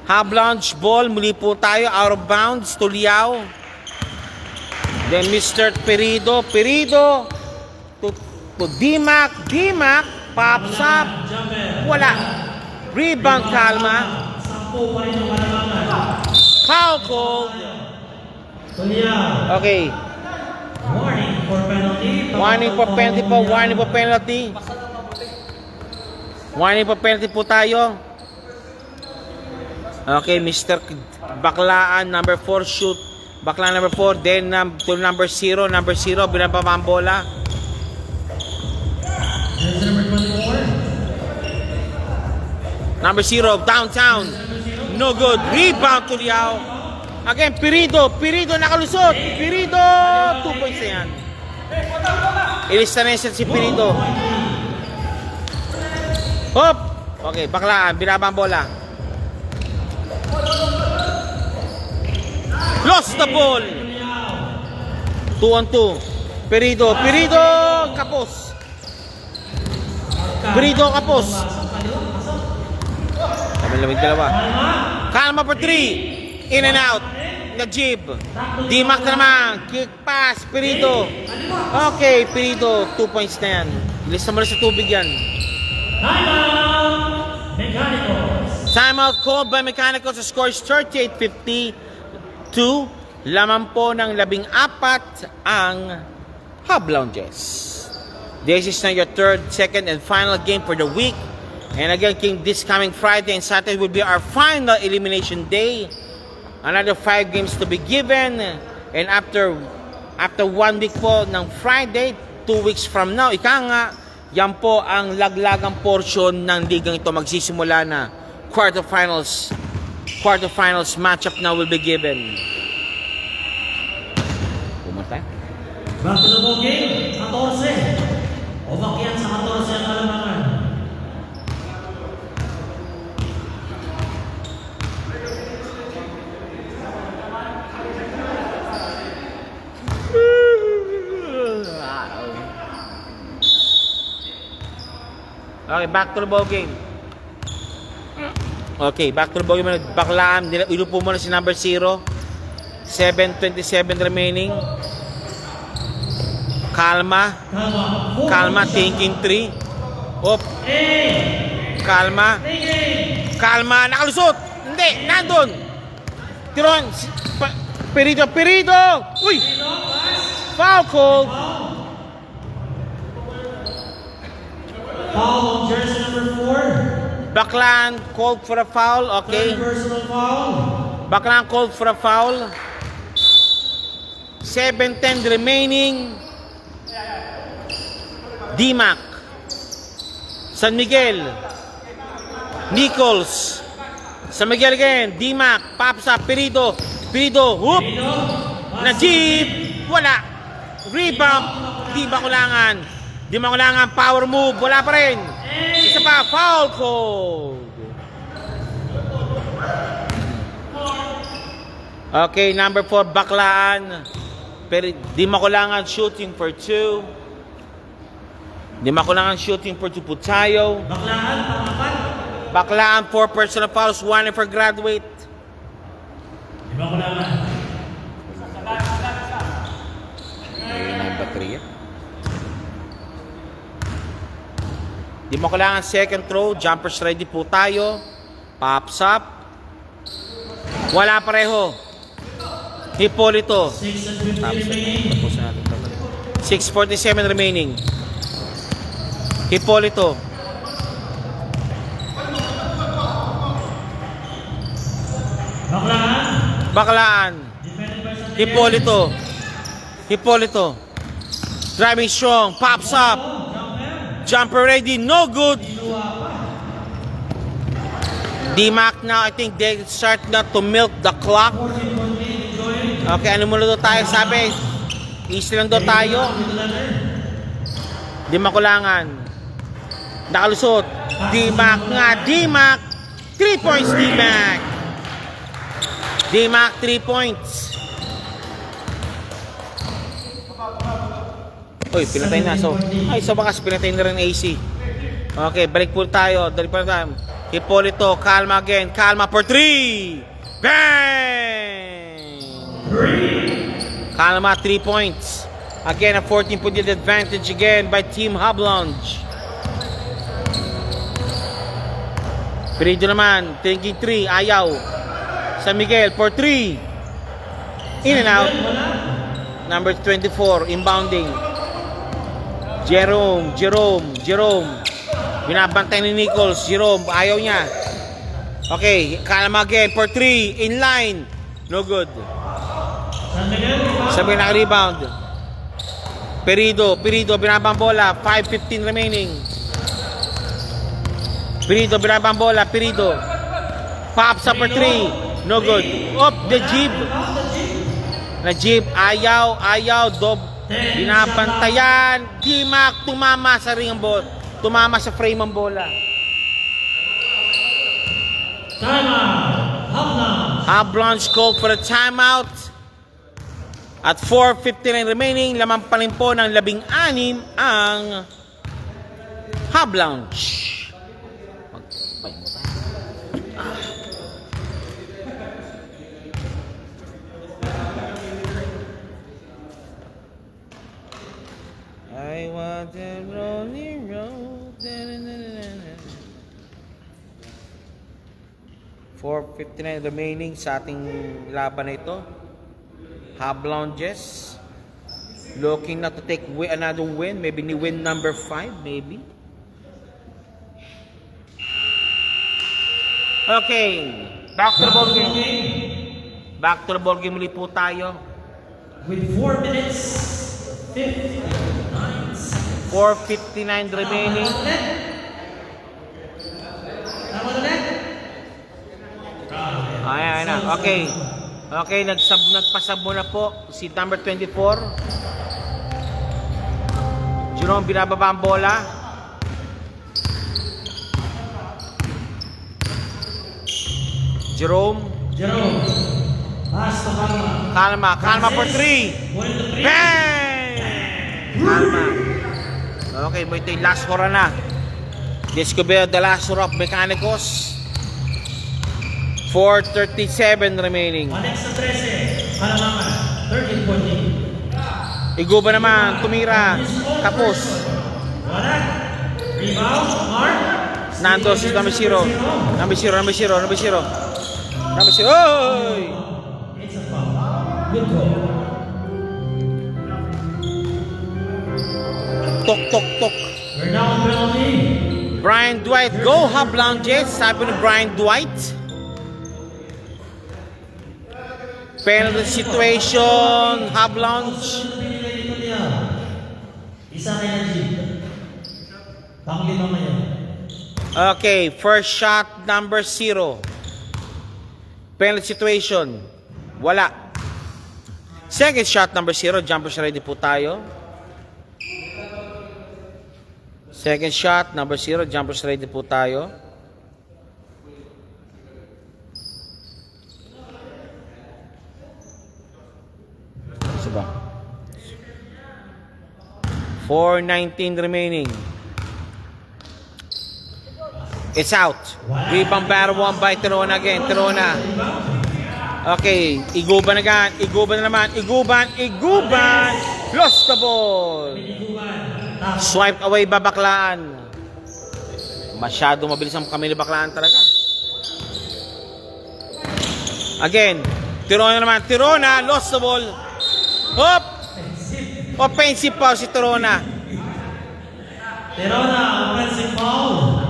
Hablounge ball. Muli po tayo. Out of bounds. Tuliao. Then Mr. Perido to D-Mac. Pops up. Wala. Rebound, Kalma. 10 pa rin ang kalamangan. Foul call. Tuliao. Okay. Warning for penalty. Warning for penalty po. Warning for penalty po tayo. Okay, Mr. Baklaan, number 4 shoot. Baklaan number 4, then to number 0, binababa ang bola. Jersey number 24. Number 0, downtown. No good. Rebound to Liao. Again, Perido nakalusot. Perido, 2 points na yan. Ilista na si Perido. Hop! Okay, Baklaan, binaba ang bola. Lost the ball. 2-on-2. Perido, kapos. Lamig dalawa. Kalma for 3. In and out. Najib. D-Mac na naman. Kick pass. Perido. Okay, Perido. 2 points na yan. Ilista mo na sa tubig yan. Timeout. Mechanicals. Timeout called by Mechanicals. The score is 38-52. Laman po ng 14 ang Hablounges. This is now your third, second, and final game for the week. And again, this coming Friday and Saturday will be our final elimination day. Another 5 games to be given. And after 1 week po ng Friday, 2 weeks from now, yan po ang laglagang portion ng ligang ito. Magsisimula na. Quarterfinals matchup now will be given. Pumatay. Back to the ball game. 14. Umakyat sa 14 ang kalamangan. Okay, back to the ball game. Okay, back to the ball game. Baklaan, ilupo mo na si number 0. 7:27 remaining. Kalma, thinking 3. Op. Kalma, nakalusot. Hindi, nandun. Tiron, Perido. Uy! Foul call. Foul on jersey number 4. Baclan called for a foul. Okay. Third personal foul. Baclan called for a foul. 7:10 remaining. Dimac. San Miguel. Nichols. San Miguel again. Dimac. Pops up. Perido. Whoop. Najib. Wala. Rebound. Di Makulangan. Power move. Wala pa rin. Isa pa. Foul call. Okay, number 4, Baclaan. Pero di Makulangan shooting for 2. Di Makulangan shooting for 2 Putayo. Baclaan, pang-apat. Baclaan, 4 personal fouls, 1 for graduate. Di Makulangan. Number 3. Di Makulangan second throw, jumpers ready po tayo. Pops up. Wala pareho. Hipolito. 6:50 remaining. 6:47 remaining. Hipolito. Baclaan. Baclaan. Defended by San Miguel. Hipolito. Driving strong. Pops up. Jumper ready. No good. Dimac now, I think they start na to milk the clock. Okay, ano muna doon tayo? Sabi, easy lang doon tayo. Di Makulangan. Nakalusot. Dimac nga. Dimac. 3 points, Dimac. Dimac, 3 points. Uy, pinatay na. So, sa bakas, pinatay na rin AC. Okay, balik po tayo. Dali pa tayo. Hipolito, Calma again. Calma for 3. Bang! Calma, 3 points. Again, a 14-point advantage again by Team Hablonge. Perido naman, thinking 3, ayaw. San Miguel for 3. In and out. Number 24, inbounding. Jerome. Binabantay ni Nichols. Jerome, ayaw niya. Okay, Calma again for 3. In line. No good. Sabi na rebound. Perido, binabang bola. 5:15 remaining. Perido, binabang bola. Perido. Pops up for 3. No good. Up, Najib, ayaw. Binabantayan. Dimac, tumama sa ring ang bola. Tumama sa frame ang bola. Timeout. Hablonge called for a timeout. At 4:59 remaining, lamang pa rin po ng 16 ang Hablonge. I want a lonely road. 4:59 remaining sa ating laban na ito. Hablonges looking not to take another win, maybe ni win number 5, maybe. Okay, back to the ball game. Back to the ball game ulit po tayo. With 4 minutes, 4:59 remaining. Ayan na. Okay. Okay, nagpasabo na po si number 24. Jerome, binababa ang bola. Jerome. Pass to Calma. Calma for 3. Bang! Calma. Okay, ito yung last hora na. Descubierto the last hora of Mecanicos. 4:37 remaining. Alexa 13. Calama. 13-14. Iguba naman, tumira. Tapos. Rebound. Mark. Nando si number 0. Oy! It's a foul. Good goal. Tok. We're down penalty. Brian Dwight, go hub lounges. Sabi ni Brian Dwight. Penalty situation, hub lounge. Pinili dito niya. Isa energy. Panglima mo yan. Okay, first shot number 0. Penalty situation. Wala. Second shot number 0. Jumpers ready po tayo. Second shot number 0. Jumpers ready po tayo. Diba? 4:19 remaining. It's out. Rebound battle won by Tirona again. Tirona. Okay. Iguban again. Iguban na naman. Iguban. Lost the ball. Swiped away Babaklaan. Masyado mabilis ang kami ni Baklaan talaga. Again. Tirona naman. Tirona. Lost the ball. Hop! Offensive foul si Tirona. Tirona, offensive foul.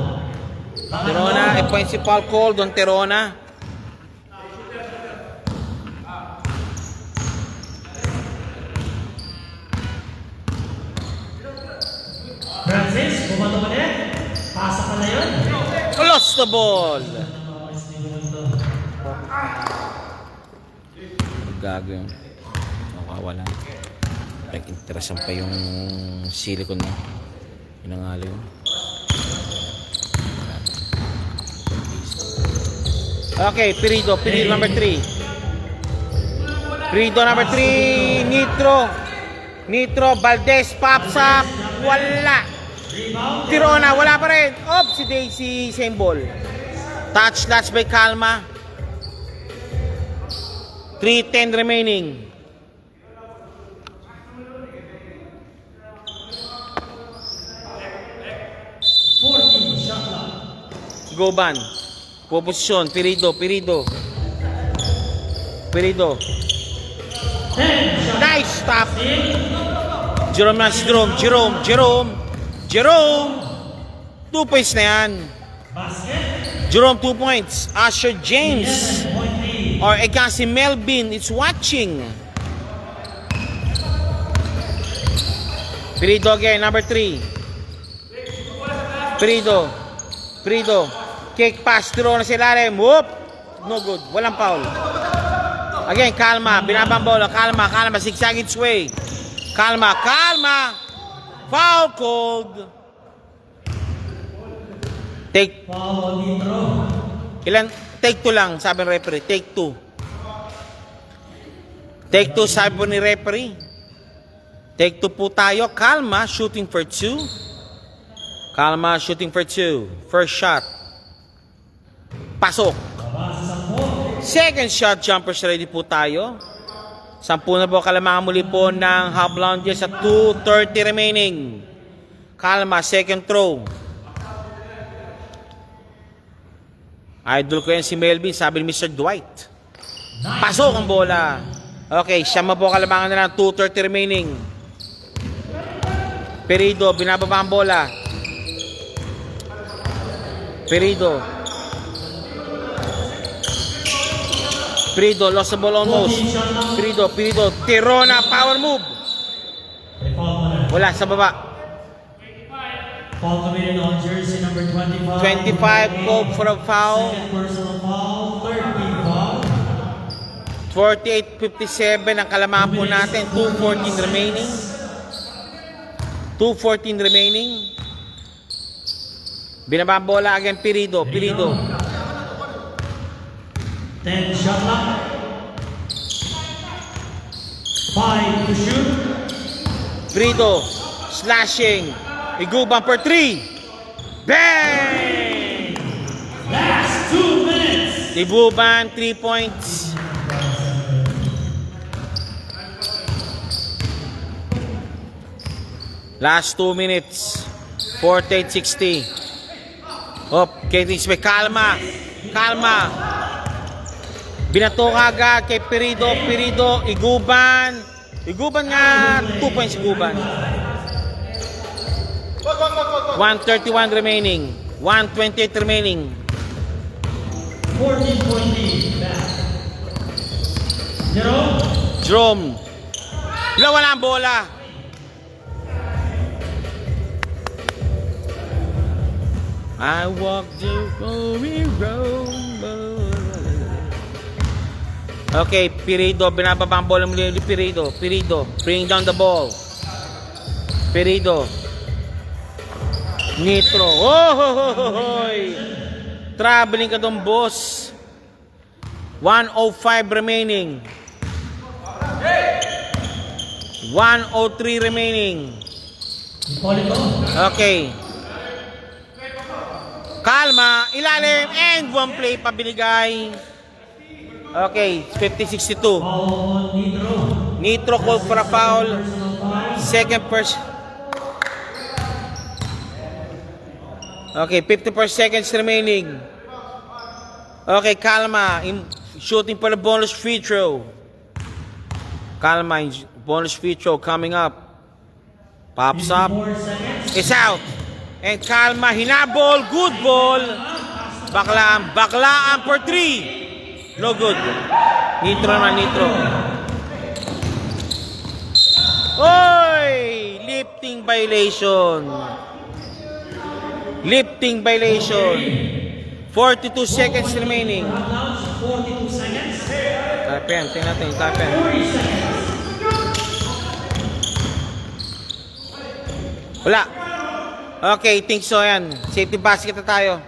Tirona, offensive foul called on Tirona. Francis, bumato ka din. Pasa ka na yun. Lost the ball. Gagawin. Nakawala. Nag-interesan pa yung silicone mo. Inangali yun. Okay, Perido number 3. Perido number 3. Nitro, Valdez pops up. Wala. Tirona, wala pa rin. Si Daisy, same ball. Touch last by Calma. 3:10 remaining. Goban. Posisyon. Perido. Nice stop. Jerome na si Jerome. 2 points na yan. Jerome 2 points. Asher James. Or Ekasi Melvin is watching. Perido again, number 3. Perido. Kick pass, Tirona sa ilalim. Whoop! No good. Walang foul. Again, Calma. Binabang bola. Calma. Zigzag its way. Calma. Foul called. Take. Foul Nitro. Take 2 lang, sabi ng referee. Take 2. Take 2, sabi po ni referee. Take 2 po tayo. Calma, shooting for 2. First shot. Pasok. Second shot, jumpers ready po tayo. 10 na po kalamangan muli po ng hub lounges at 2:30 remaining. Calma, second throw. Idol ko yan si Melvin, sabi ni Mr. Dwight. Pasok ang bola. Okay, siya po kalamangan na lang, 2:30 remaining. Perido, binababa ang bola. Perido, lost the ball almost. Perido, Tirona, power move. Wala, sa baba. Foul committed on jersey number 25. 25, call for a foul. Second personal foul, 13 foul. 48-57 ang kalamangan po natin. 2:14 remaining. Binaba ang bola again, Perido. 10 shot clock. 5 to shoot. Perido, slashing. Iguban for 3. Bang! Last 2 minutes. Iguban, 3 points. Last 2 minutes. 48-60. Katie Smith, Calma. Binato agad kay Perido, Iguban nga, 2 points Iguban. 1:31 remaining. 1:28 remaining. 14-point lead. Back. Jerome. Wala ang bola. I walk the glory road. Okay, Pirido. Binababa ang bola muli ni Pirido. Pirido. Bring down the ball. Pirido. Nitro. Oh! Traveling ka doon, boss. 1:05 remaining. 1:03 remaining. Okay. Kalma, ilalim, and one play pa binigay. Okay, 50-62. Nitro called for a foul. Second person. Okay, 54 seconds remaining. Okay, Kalma, shooting for the bonus free throw. Kalma, bonus free throw coming up. Pops up. It's out. And Kalma, hinabol. Good ball. Baklaan for 3. No good. Nitro naman, Nitro. Oy! Lifting violation. Lifting violation. 42 seconds remaining. 42 seconds. Type yan. Tingnan natin. Type yan. 40 seconds. Wala. Okay, think so yan. Safety basket na tayo.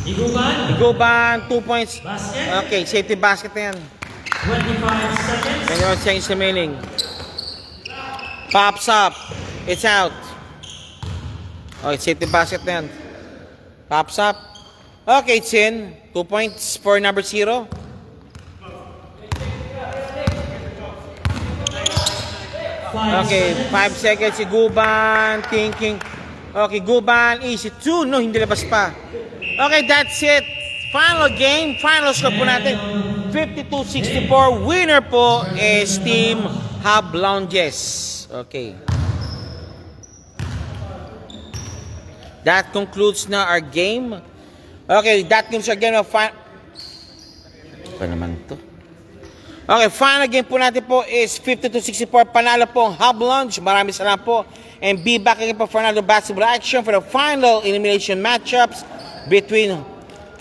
Iguban, 2 points. Basket. Okay, safety basket na yan. 25 seconds. 21 seconds remaining. Pops up. It's out. Okay, safety basket na yan. Pops up. Okay, it's in. 2 points for number 0. Okay, 5 seconds si Guban. Thinking. Okay, Guban. Easy 2. No, hindi labas pa. Okay, that's it. Final game. Final score po natin. 52-64. Winner po is Team Hub Lounges. Okay. That concludes na our game. Okay, that concludes our game of final. Ano naman to? Okay, final game po natin po is 52-64. Panalo po ang Hub Lounge. Maraming salamat po. And be back again po for another basketball action for the final elimination matchups between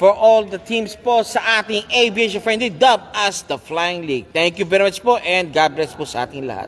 for all the teams po sa ating aviation friendly dubbed as the Flying League. Thank you very much po and God bless po sa ating lahat.